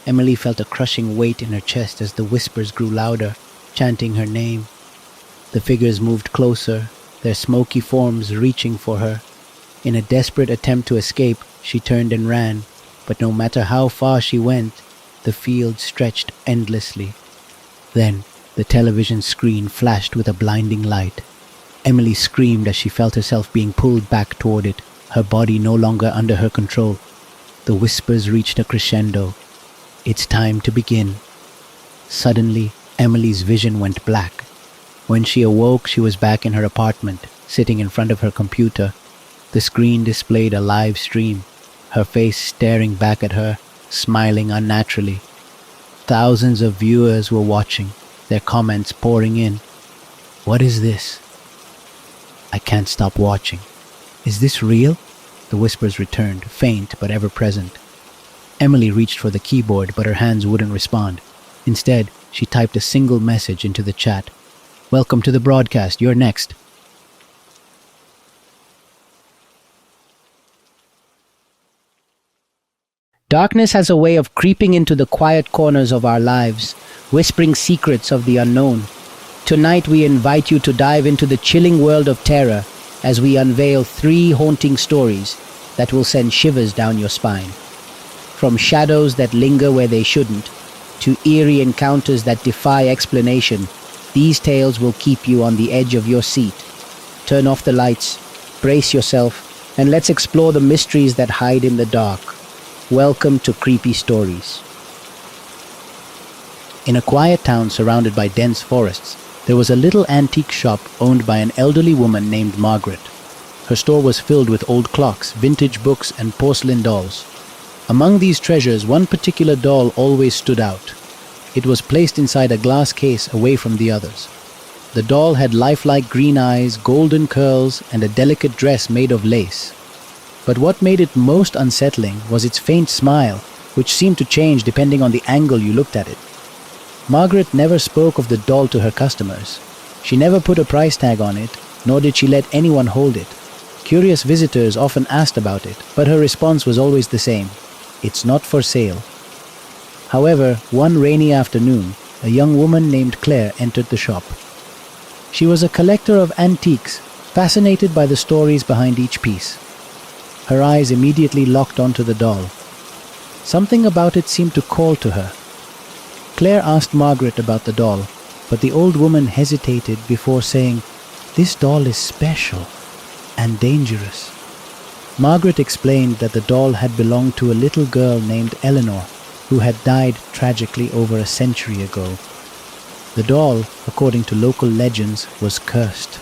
Emily felt a crushing weight in her chest as the whispers grew louder, chanting her name. The figures moved closer, their smoky forms reaching for her. In a desperate attempt to escape, she turned and ran, but no matter how far she went, the field stretched endlessly. Then, the television screen flashed with a blinding light. Emily screamed as she felt herself being pulled back toward it, her body no longer under her control. The whispers reached a crescendo. "It's time to begin." Suddenly, Emily's vision went black. When she awoke, she was back in her apartment, sitting in front of her computer. The screen displayed a live stream, her face staring back at her, smiling unnaturally. Thousands of viewers were watching, their comments pouring in. "What is this? I can't stop watching. Is this real?" The whispers returned, faint but ever present. Emily reached for the keyboard, but her hands wouldn't respond. Instead, she typed a single message into the chat. "Welcome to the broadcast, you're next." Darkness has a way of creeping into the quiet corners of our lives, whispering secrets of the unknown. Tonight we invite you to dive into the chilling world of terror as we unveil 3 haunting stories that will send shivers down your spine. From shadows that linger where they shouldn't, to eerie encounters that defy explanation, these tales will keep you on the edge of your seat. Turn off the lights, brace yourself, and let's explore the mysteries that hide in the dark. Welcome to Creepy Stories. In a quiet town surrounded by dense forests, there was a little antique shop owned by an elderly woman named Margaret. Her store was filled with old clocks, vintage books, and porcelain dolls. Among these treasures, one particular doll always stood out. It was placed inside a glass case away from the others. The doll had lifelike green eyes, golden curls, and a delicate dress made of lace. But what made it most unsettling was its faint smile, which seemed to change depending on the angle you looked at it. Margaret never spoke of the doll to her customers. She never put a price tag on it, nor did she let anyone hold it. Curious visitors often asked about it, but her response was always the same: "It's not for sale." However, one rainy afternoon, a young woman named Claire entered the shop. She was a collector of antiques, fascinated by the stories behind each piece. Her eyes immediately locked onto the doll. Something about it seemed to call to her. Claire asked Margaret about the doll, but the old woman hesitated before saying, "This doll is special and dangerous." Margaret explained that the doll had belonged to a little girl named Eleanor, who had died tragically over a century ago. The doll, according to local legends, was cursed.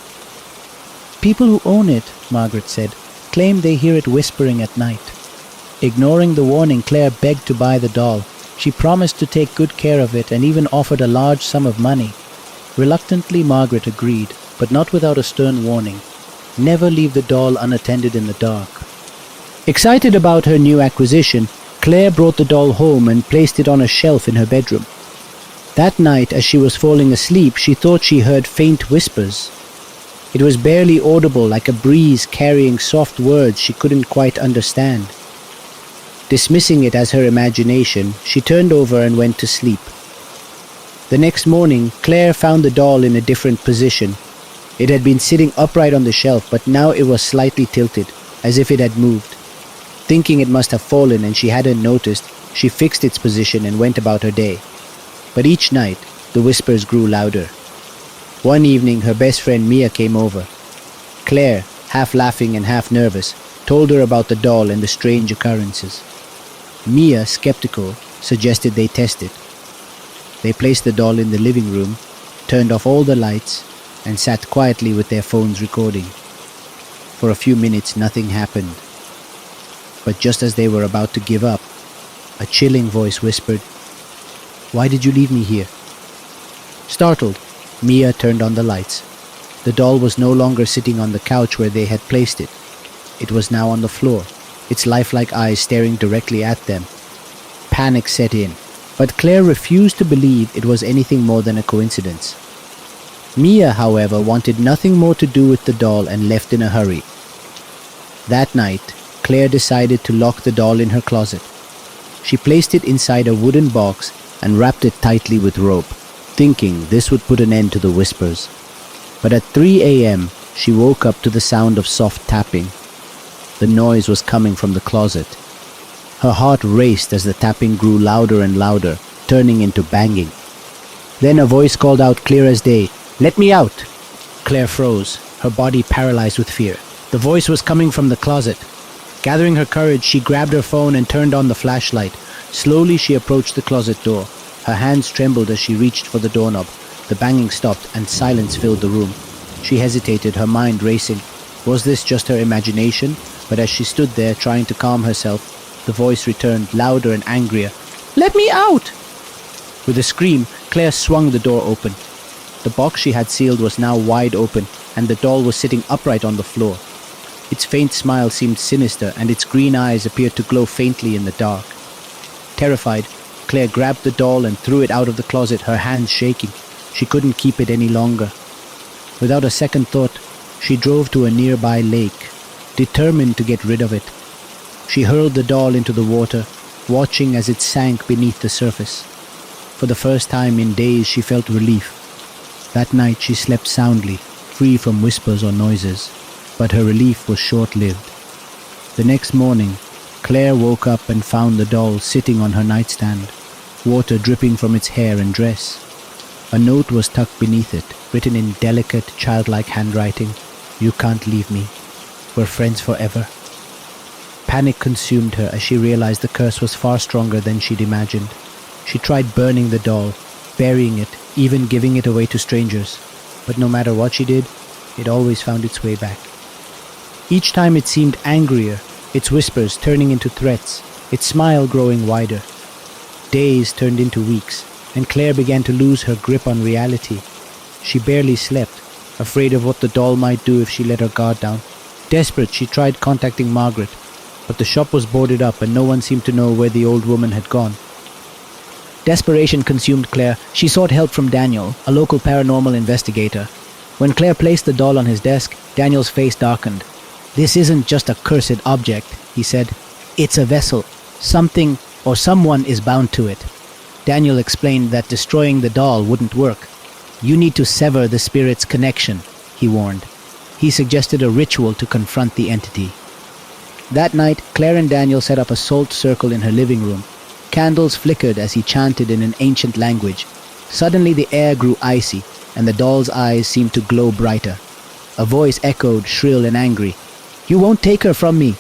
"People who own it," Margaret said, "claim they hear it whispering at night." Ignoring the warning, Claire begged to buy the doll. She promised to take good care of it and even offered a large sum of money. Reluctantly, Margaret agreed, but not without a stern warning. Never leave the doll unattended in the dark. Excited about her new acquisition, Claire brought the doll home and placed it on a shelf in her bedroom. That night, as she was falling asleep, she thought she heard faint whispers. It was barely audible, like a breeze carrying soft words she couldn't quite understand. Dismissing it as her imagination, she turned over and went to sleep. The next morning, Claire found the doll in a different position. It had been sitting upright on the shelf, but now it was slightly tilted, as if it had moved. Thinking it must have fallen and she hadn't noticed, she fixed its position and went about her day. But each night, the whispers grew louder. One evening, her best friend Mia came over. Claire, half laughing and half nervous, told her about the doll and the strange occurrences. Mia, skeptical, suggested they test it. They placed the doll in the living room, turned off all the lights, and sat quietly with their phones recording. For a few minutes, nothing happened. But just as they were about to give up, a chilling voice whispered, "Why did you leave me here?" Startled, Mia turned on the lights. The doll was no longer sitting on the couch where they had placed it. It was now on the floor, its lifelike eyes staring directly at them. Panic set in, but Claire refused to believe it was anything more than a coincidence. Mia, however, wanted nothing more to do with the doll and left in a hurry. That night, Claire decided to lock the doll in her closet. She placed it inside a wooden box and wrapped it tightly with rope, thinking this would put an end to the whispers. But at 3 a.m., she woke up to the sound of soft tapping. The noise was coming from the closet. Her heart raced as the tapping grew louder and louder, turning into banging. Then a voice called out clear as day, "Let me out!" Claire froze, her body paralyzed with fear. The voice was coming from the closet. Gathering her courage, she grabbed her phone and turned on the flashlight. Slowly she approached the closet door. Her hands trembled as she reached for the doorknob. The banging stopped and silence filled the room. She hesitated, her mind racing. Was this just her imagination? But as she stood there trying to calm herself, the voice returned, louder and angrier. "Let me out!" With a scream, Claire swung the door open. The box she had sealed was now wide open, and the doll was sitting upright on the floor. Its faint smile seemed sinister, and its green eyes appeared to glow faintly in the dark. Terrified, Claire grabbed the doll and threw it out of the closet, her hands shaking. She couldn't keep it any longer. Without a second thought, she drove to a nearby lake, determined to get rid of it. She hurled the doll into the water, watching as it sank beneath the surface. For the first time in days, she felt relief. That night she slept soundly, free from whispers or noises, but her relief was short-lived. The next morning, Claire woke up and found the doll sitting on her nightstand, water dripping from its hair and dress. A note was tucked beneath it, written in delicate, childlike handwriting, "You can't leave me. We're friends forever." Panic consumed her as she realized the curse was far stronger than she'd imagined. She tried burning the doll, burying it, even giving it away to strangers. But no matter what she did, it always found its way back. Each time it seemed angrier, its whispers turning into threats, its smile growing wider. Days turned into weeks, and Claire began to lose her grip on reality. She barely slept, afraid of what the doll might do if she let her guard down. Desperate, she tried contacting Margaret, but the shop was boarded up and no one seemed to know where the old woman had gone. Desperation consumed Claire. She sought help from Daniel, a local paranormal investigator. When Claire placed the doll on his desk, Daniel's face darkened. "This isn't just a cursed object," he said. "It's a vessel. Something or someone is bound to it." Daniel explained that destroying the doll wouldn't work. "You need to sever the spirit's connection," he warned. He suggested a ritual to confront the entity. That night, Claire and Daniel set up a salt circle in her living room. Candles flickered as he chanted in an ancient language. Suddenly the air grew icy, and the doll's eyes seemed to glow brighter. A voice echoed, shrill and angry. "You won't take her from me!"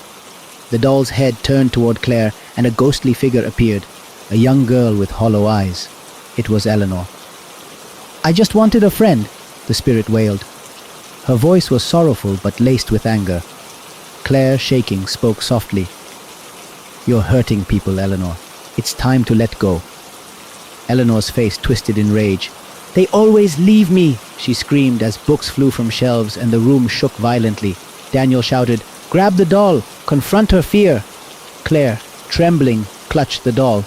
The doll's head turned toward Claire, and a ghostly figure appeared, a young girl with hollow eyes. It was Eleanor. "I just wanted a friend," the spirit wailed. Her voice was sorrowful but laced with anger. Claire, shaking, spoke softly. "You're hurting people, Eleanor. It's time to let go." Eleanor's face twisted in rage. "They always leave me," she screamed as books flew from shelves and the room shook violently. Daniel shouted, "Grab the doll! Confront her fear!" Claire, trembling, clutched the doll.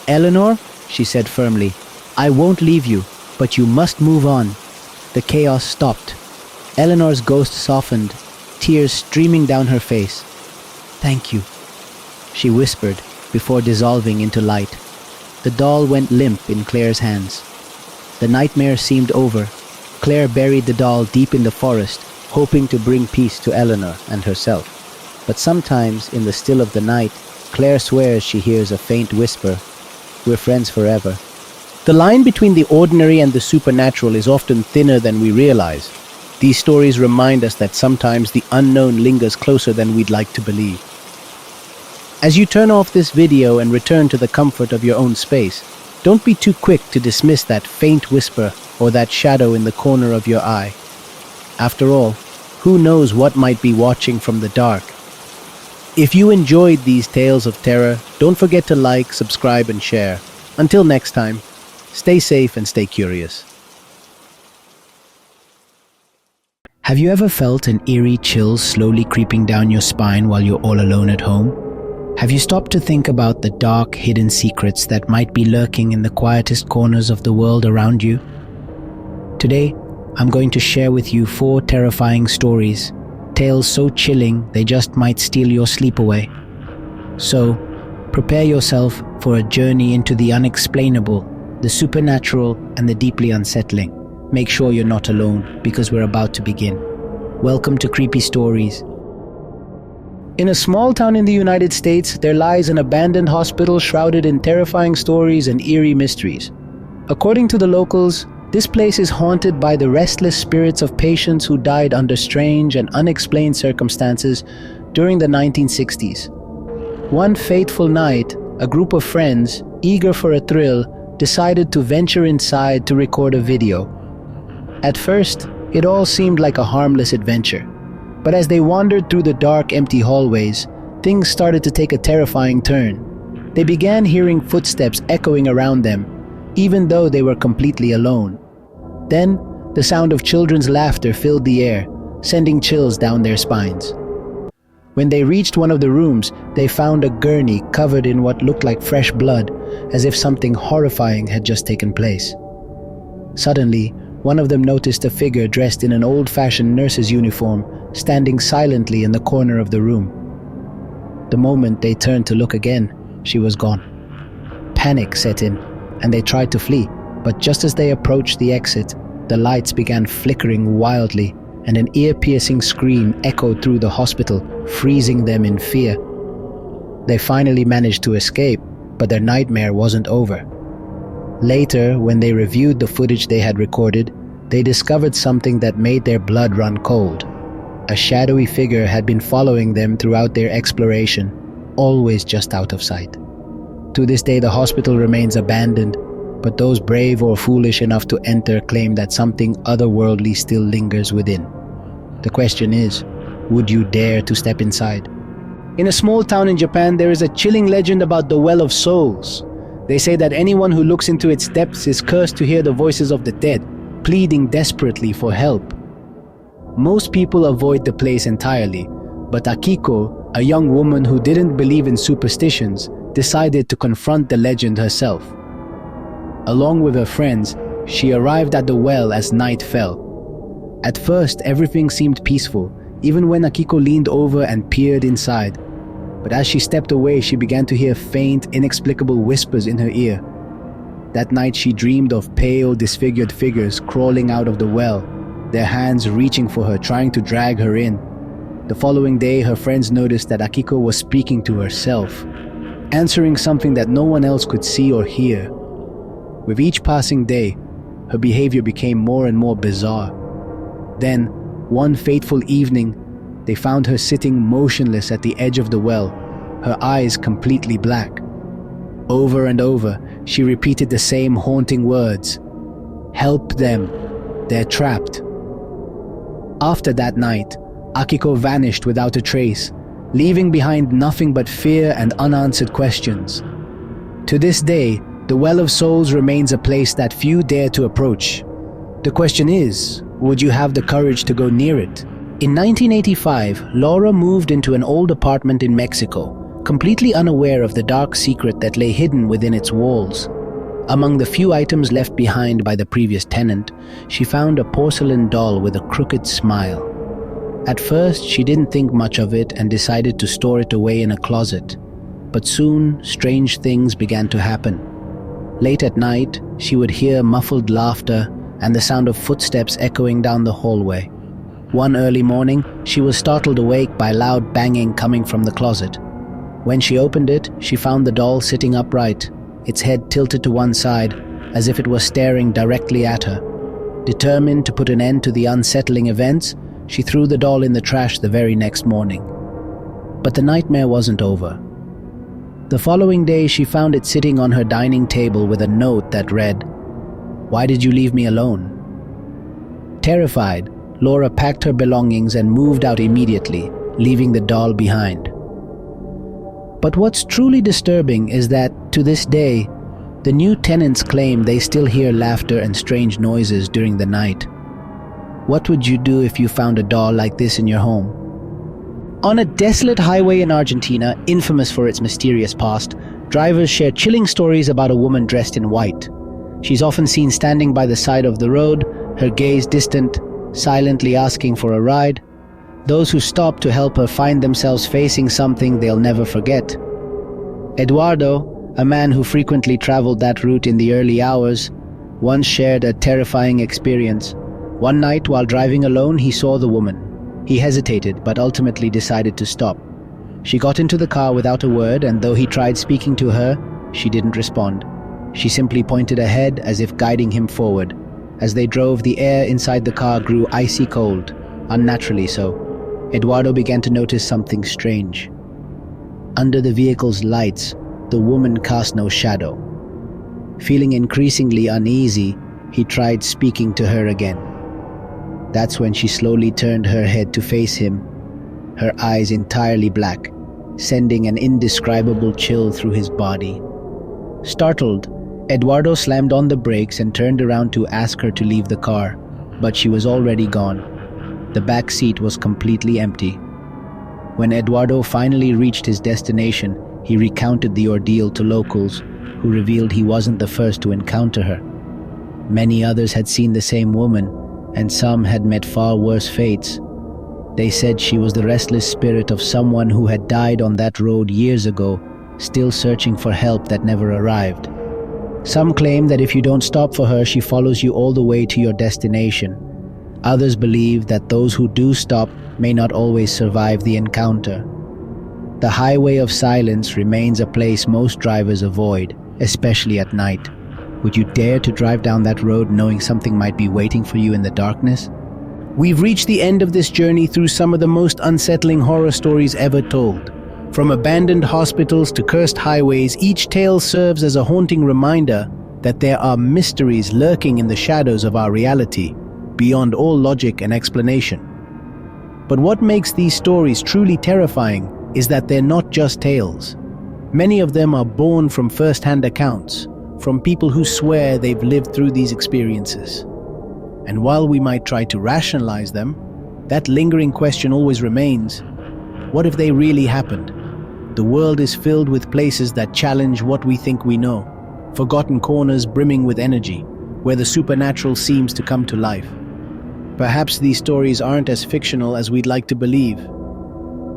"Eleanor," she said firmly, "I won't leave you, but you must move on." The chaos stopped. Eleanor's ghost softened, tears streaming down her face. "Thank you," she whispered before dissolving into light. The doll went limp in Claire's hands. The nightmare seemed over. Claire buried the doll deep in the forest, hoping to bring peace to Eleanor and herself. But sometimes, in the still of the night, Claire swears she hears a faint whisper, "We're friends forever." The line between the ordinary and the supernatural is often thinner than we realize. These stories remind us that sometimes the unknown lingers closer than we'd like to believe. As you turn off this video and return to the comfort of your own space, don't be too quick to dismiss that faint whisper or that shadow in the corner of your eye. After all, who knows what might be watching from the dark? If you enjoyed these tales of terror, don't forget to like, subscribe, and share. Until next time, stay safe and stay curious. Have you ever felt an eerie chill slowly creeping down your spine while you're all alone at home? Have you stopped to think about the dark, hidden secrets that might be lurking in the quietest corners of the world around you? Today, I'm going to share with you 4 terrifying stories, tales so chilling they just might steal your sleep away. So, prepare yourself for a journey into the unexplainable, the supernatural, and the deeply unsettling. Make sure you're not alone, because we're about to begin. Welcome to Creepy Stories. In a small town in the United States, there lies an abandoned hospital shrouded in terrifying stories and eerie mysteries. According to the locals, this place is haunted by the restless spirits of patients who died under strange and unexplained circumstances during the 1960s. One fateful night, a group of friends, eager for a thrill, decided to venture inside to record a video. At first, it all seemed like a harmless adventure. But as they wandered through the dark, empty hallways, things started to take a terrifying turn. They began hearing footsteps echoing around them, even though they were completely alone. Then, the sound of children's laughter filled the air, sending chills down their spines. When they reached one of the rooms, they found a gurney covered in what looked like fresh blood, as if something horrifying had just taken place. Suddenly, one of them noticed a figure dressed in an old-fashioned nurse's uniform, standing silently in the corner of the room. The moment they turned to look again, she was gone. Panic set in, and they tried to flee, but just as they approached the exit, the lights began flickering wildly, and an ear-piercing scream echoed through the hospital, freezing them in fear. They finally managed to escape, but their nightmare wasn't over. Later, when they reviewed the footage they had recorded, they discovered something that made their blood run cold. A shadowy figure had been following them throughout their exploration, always just out of sight. To this day, the hospital remains abandoned, but those brave or foolish enough to enter claim that something otherworldly still lingers within. The question is, would you dare to step inside? In a small town in Japan, there is a chilling legend about the Well of Souls. They say that anyone who looks into its depths is cursed to hear the voices of the dead, pleading desperately for help. Most people avoid the place entirely, but Akiko, a young woman who didn't believe in superstitions, decided to confront the legend herself. Along with her friends, she arrived at the well as night fell. At first, everything seemed peaceful, even when Akiko leaned over and peered inside. But as she stepped away, she began to hear faint, inexplicable whispers in her ear. That night, she dreamed of pale, disfigured figures crawling out of the well, their hands reaching for her, trying to drag her in. The following day, her friends noticed that Akiko was speaking to herself, answering something that no one else could see or hear. With each passing day, her behavior became more and more bizarre. Then, one fateful evening, they found her sitting motionless at the edge of the well, her eyes completely black. Over and over, she repeated the same haunting words. "Help them. They're trapped." After that night, Akiko vanished without a trace, leaving behind nothing but fear and unanswered questions. To this day, the Well of Souls remains a place that few dare to approach. The question is, would you have the courage to go near it? In 1985, Laura moved into an old apartment in Mexico, completely unaware of the dark secret that lay hidden within its walls. Among the few items left behind by the previous tenant, she found a porcelain doll with a crooked smile. At first, she didn't think much of it and decided to store it away in a closet. But soon, strange things began to happen. Late at night, she would hear muffled laughter and the sound of footsteps echoing down the hallway. One early morning, she was startled awake by loud banging coming from the closet. When she opened it, she found the doll sitting upright, its head tilted to one side, as if it was staring directly at her. Determined to put an end to the unsettling events, she threw the doll in the trash the very next morning. But the nightmare wasn't over. The following day, she found it sitting on her dining table with a note that read, "Why did you leave me alone?" Terrified, Laura packed her belongings and moved out immediately, leaving the doll behind. But what's truly disturbing is that, to this day, the new tenants claim they still hear laughter and strange noises during the night. What would you do if you found a doll like this in your home? On a desolate highway in Argentina, infamous for its mysterious past, drivers share chilling stories about a woman dressed in white. She's often seen standing by the side of the road, her gaze distant, silently asking for a ride. Those who stop to help her find themselves facing something they'll never forget. Eduardo, a man who frequently traveled that route in the early hours, once shared a terrifying experience. One night, while driving alone, he saw the woman. He hesitated, but ultimately decided to stop. She got into the car without a word, and though he tried speaking to her, she didn't respond. She simply pointed ahead as if guiding him forward. As they drove, the air inside the car grew icy cold, unnaturally so. Eduardo began to notice something strange. Under the vehicle's lights, the woman cast no shadow. Feeling increasingly uneasy, he tried speaking to her again. That's when she slowly turned her head to face him, her eyes entirely black, sending an indescribable chill through his body. Startled, Eduardo slammed on the brakes and turned around to ask her to leave the car, but she was already gone. The back seat was completely empty. When Eduardo finally reached his destination, he recounted the ordeal to locals, who revealed he wasn't the first to encounter her. Many others had seen the same woman, and some had met far worse fates. They said she was the restless spirit of someone who had died on that road years ago, still searching for help that never arrived. Some claim that if you don't stop for her, she follows you all the way to your destination. Others believe that those who do stop may not always survive the encounter. The highway of silence remains a place most drivers avoid, especially at night. Would you dare to drive down that road knowing something might be waiting for you in the darkness? We've reached the end of this journey through some of the most unsettling horror stories ever told. From abandoned hospitals to cursed highways, each tale serves as a haunting reminder that there are mysteries lurking in the shadows of our reality, beyond all logic and explanation. But what makes these stories truly terrifying is that they're not just tales. Many of them are born from first-hand accounts, from people who swear they've lived through these experiences. And while we might try to rationalize them, that lingering question always remains: what if they really happened? The world is filled with places that challenge what we think we know, forgotten corners brimming with energy, where the supernatural seems to come to life. Perhaps these stories aren't as fictional as we'd like to believe.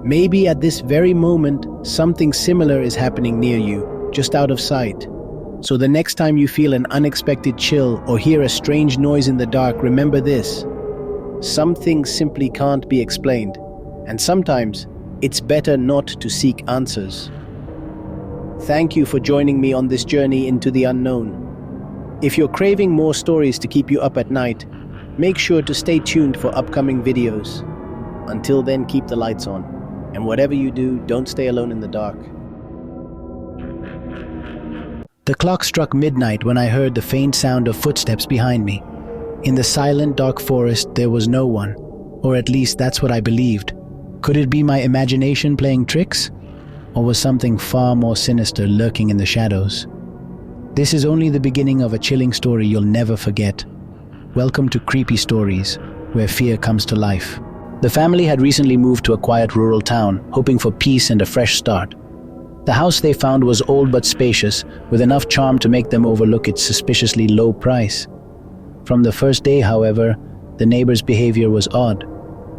Maybe at this very moment, something similar is happening near you, just out of sight. So the next time you feel an unexpected chill or hear a strange noise in the dark, remember this: some things simply can't be explained, And sometimes, it's better not to seek answers. Thank you for joining me on this journey into the unknown. If you're craving more stories to keep you up at night, make sure to stay tuned for upcoming videos. Until then, keep the lights on. And whatever you do, don't stay alone in the dark. The clock struck midnight when I heard the faint sound of footsteps behind me. In the silent, dark forest, there was no one. Or at least that's what I believed. Could it be my imagination playing tricks? Or was something far more sinister lurking in the shadows? This is only the beginning of a chilling story you'll never forget. Welcome to Creepy Stories, where fear comes to life. The family had recently moved to a quiet rural town, hoping for peace and a fresh start. The house they found was old but spacious, with enough charm to make them overlook its suspiciously low price. From the first day, however, the neighbors' behavior was odd.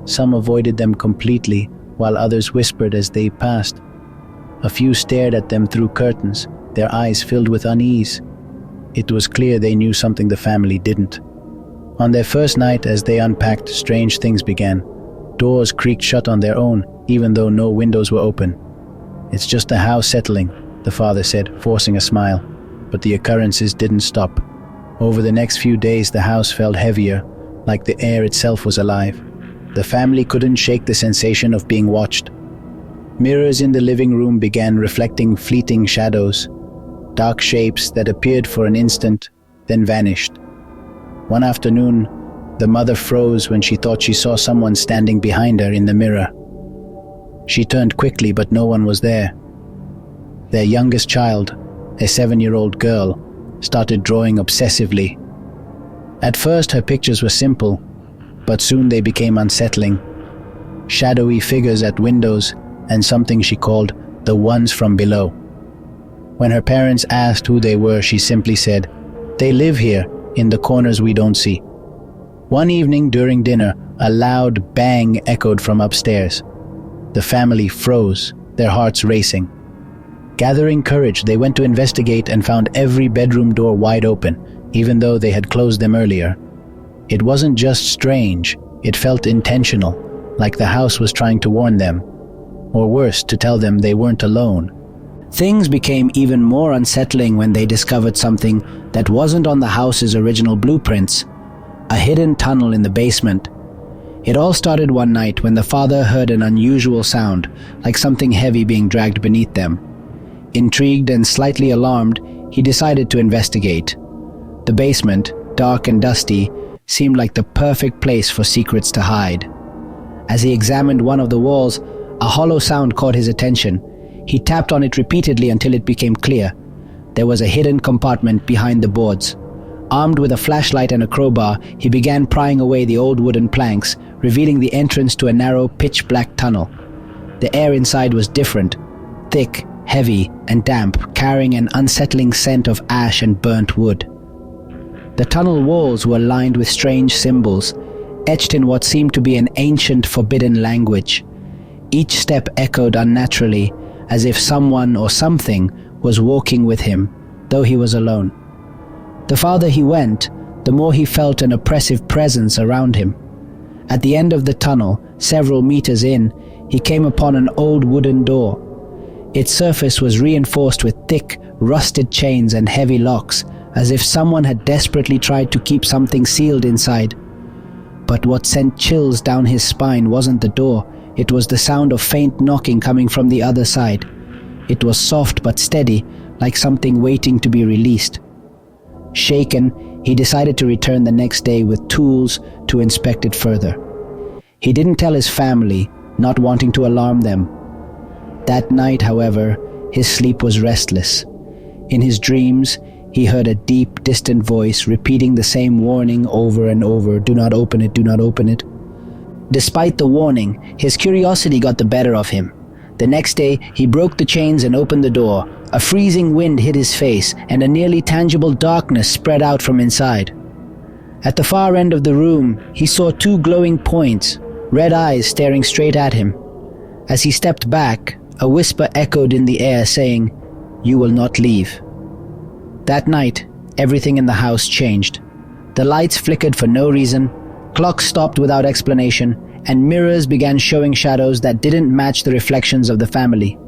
Some avoided them completely, while others whispered as they passed. A few stared at them through curtains, their eyes filled with unease. It was clear they knew something the family didn't. On their first night, as they unpacked, strange things began. Doors creaked shut on their own, even though no windows were open. "It's just the house settling," the father said, forcing a smile. But the occurrences didn't stop. Over the next few days, the house felt heavier, like the air itself was alive. The family couldn't shake the sensation of being watched. Mirrors in the living room began reflecting fleeting shadows, dark shapes that appeared for an instant, then vanished. One afternoon, the mother froze when she thought she saw someone standing behind her in the mirror. She turned quickly, but no one was there. Their youngest child, a 7-year-old girl, started drawing obsessively. At first, her pictures were simple, but soon they became unsettling. Shadowy figures at windows, and something she called the ones from below. When her parents asked who they were, she simply said, "They live here, in the corners we don't see." One evening during dinner, a loud bang echoed from upstairs. The family froze, their hearts racing. Gathering courage, they went to investigate and found every bedroom door wide open, even though they had closed them earlier. It wasn't just strange, it felt intentional, like the house was trying to warn them. Or worse, to tell them they weren't alone. Things became even more unsettling when they discovered something that wasn't on the house's original blueprints: a hidden tunnel in the basement. It all started one night when the father heard an unusual sound, like something heavy being dragged beneath them. Intrigued and slightly alarmed, he decided to investigate. The basement, dark and dusty, seemed like the perfect place for secrets to hide. As he examined one of the walls, a hollow sound caught his attention. He tapped on it repeatedly until it became clear. There was a hidden compartment behind the boards. Armed with a flashlight and a crowbar, he began prying away the old wooden planks, revealing the entrance to a narrow, pitch-black tunnel. The air inside was different, thick, heavy, and damp, carrying an unsettling scent of ash and burnt wood. The tunnel walls were lined with strange symbols, etched in what seemed to be an ancient, forbidden language. Each step echoed unnaturally, as if someone or something was walking with him, though he was alone. The farther he went, the more he felt an oppressive presence around him. At the end of the tunnel, several meters in, he came upon an old wooden door. Its surface was reinforced with thick, rusted chains and heavy locks, as if someone had desperately tried to keep something sealed inside. But what sent chills down his spine wasn't the door, it was the sound of faint knocking coming from the other side. It was soft but steady, like something waiting to be released. Shaken, he decided to return the next day with tools to inspect it further. He didn't tell his family, not wanting to alarm them. That night, however, his sleep was restless. In his dreams, he heard a deep, distant voice repeating the same warning over and over, "Do not open it, do not open it." Despite the warning, his curiosity got the better of him. The next day, he broke the chains and opened the door. A freezing wind hit his face, and a nearly tangible darkness spread out from inside. At the far end of the room, he saw two glowing points, red eyes staring straight at him. As he stepped back, a whisper echoed in the air saying, "You will not leave." That night, everything in the house changed. The lights flickered for no reason, clocks stopped without explanation, and mirrors began showing shadows that didn't match the reflections of the family.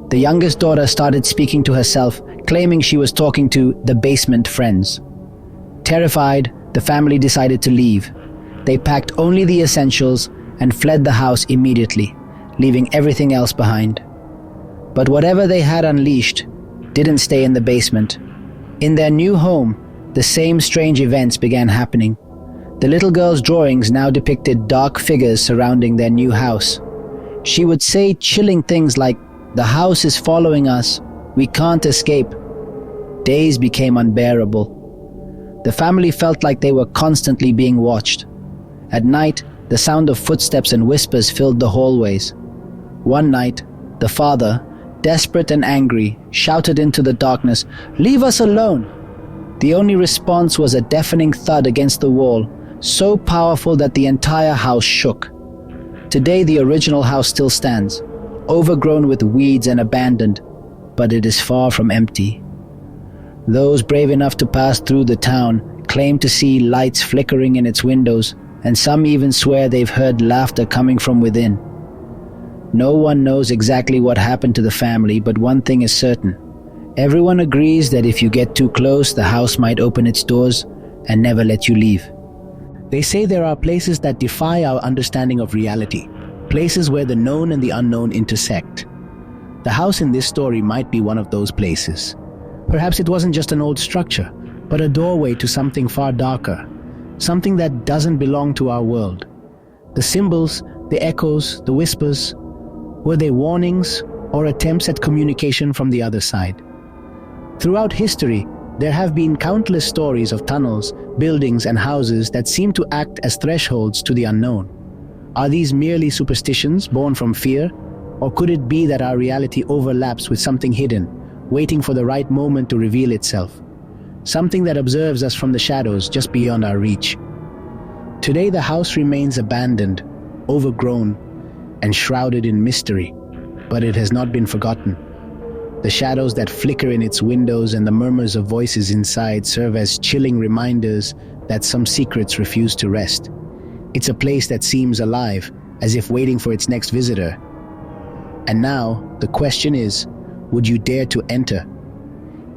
The youngest daughter started speaking to herself, claiming she was talking to the basement friends. Terrified, the family decided to leave. They packed only the essentials and fled the house immediately, leaving everything else behind. But whatever they had unleashed didn't stay in the basement. In their new home, the same strange events began happening. The little girl's drawings now depicted dark figures surrounding their new house. She would say chilling things like, "The house is following us. We can't escape." Days became unbearable. The family felt like they were constantly being watched. At night, the sound of footsteps and whispers filled the hallways. One night, the father, desperate and angry, shouted into the darkness, "Leave us alone!" The only response was a deafening thud against the wall, so powerful that the entire house shook. Today, the original house still stands, overgrown with weeds and abandoned, but it is far from empty. Those brave enough to pass through the town claim to see lights flickering in its windows, and some even swear they've heard laughter coming from within. No one knows exactly what happened to the family, but one thing is certain. Everyone agrees that if you get too close, the house might open its doors and never let you leave. They say there are places that defy our understanding of reality, places where the known and the unknown intersect. The house in this story might be one of those places. Perhaps it wasn't just an old structure, but a doorway to something far darker, something that doesn't belong to our world. The symbols, the echoes, the whispers, were they warnings or attempts at communication from the other side? Throughout history, there have been countless stories of tunnels, buildings, and houses that seem to act as thresholds to the unknown. Are these merely superstitions born from fear, or could it be that our reality overlaps with something hidden, waiting for the right moment to reveal itself? Something that observes us from the shadows just beyond our reach. Today, the house remains abandoned, overgrown, and shrouded in mystery, but it has not been forgotten. The shadows that flicker in its windows and the murmurs of voices inside serve as chilling reminders that some secrets refuse to rest. It's a place that seems alive, as if waiting for its next visitor. And now, the question is, would you dare to enter?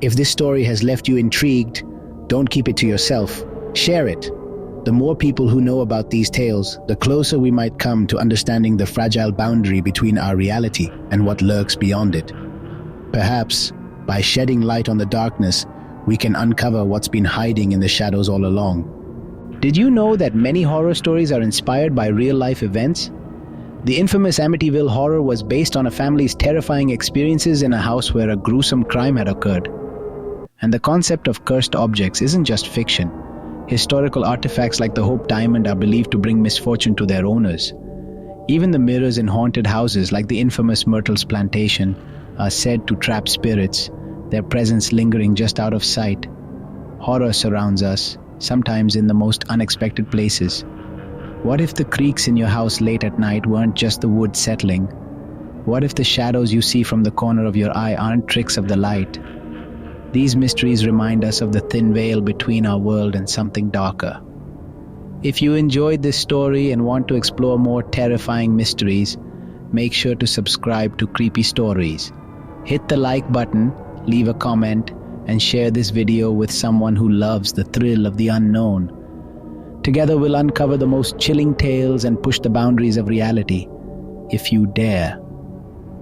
If this story has left you intrigued, don't keep it to yourself. Share it. The more people who know about these tales, the closer we might come to understanding the fragile boundary between our reality and what lurks beyond it. Perhaps, by shedding light on the darkness, we can uncover what's been hiding in the shadows all along. Did you know that many horror stories are inspired by real-life events? The infamous Amityville Horror was based on a family's terrifying experiences in a house where a gruesome crime had occurred. And the concept of cursed objects isn't just fiction. Historical artifacts like the Hope Diamond are believed to bring misfortune to their owners. Even the mirrors in haunted houses like the infamous Myrtle's Plantation are said to trap spirits, their presence lingering just out of sight. Horror surrounds us, sometimes in the most unexpected places. What if the creaks in your house late at night weren't just the wood settling? What if the shadows you see from the corner of your eye aren't tricks of the light? These mysteries remind us of the thin veil between our world and something darker. If you enjoyed this story and want to explore more terrifying mysteries, make sure to subscribe to CreepyStories. Hit the like button, leave a comment, and share this video with someone who loves the thrill of the unknown. Together we'll uncover the most chilling tales and push the boundaries of reality, if you dare.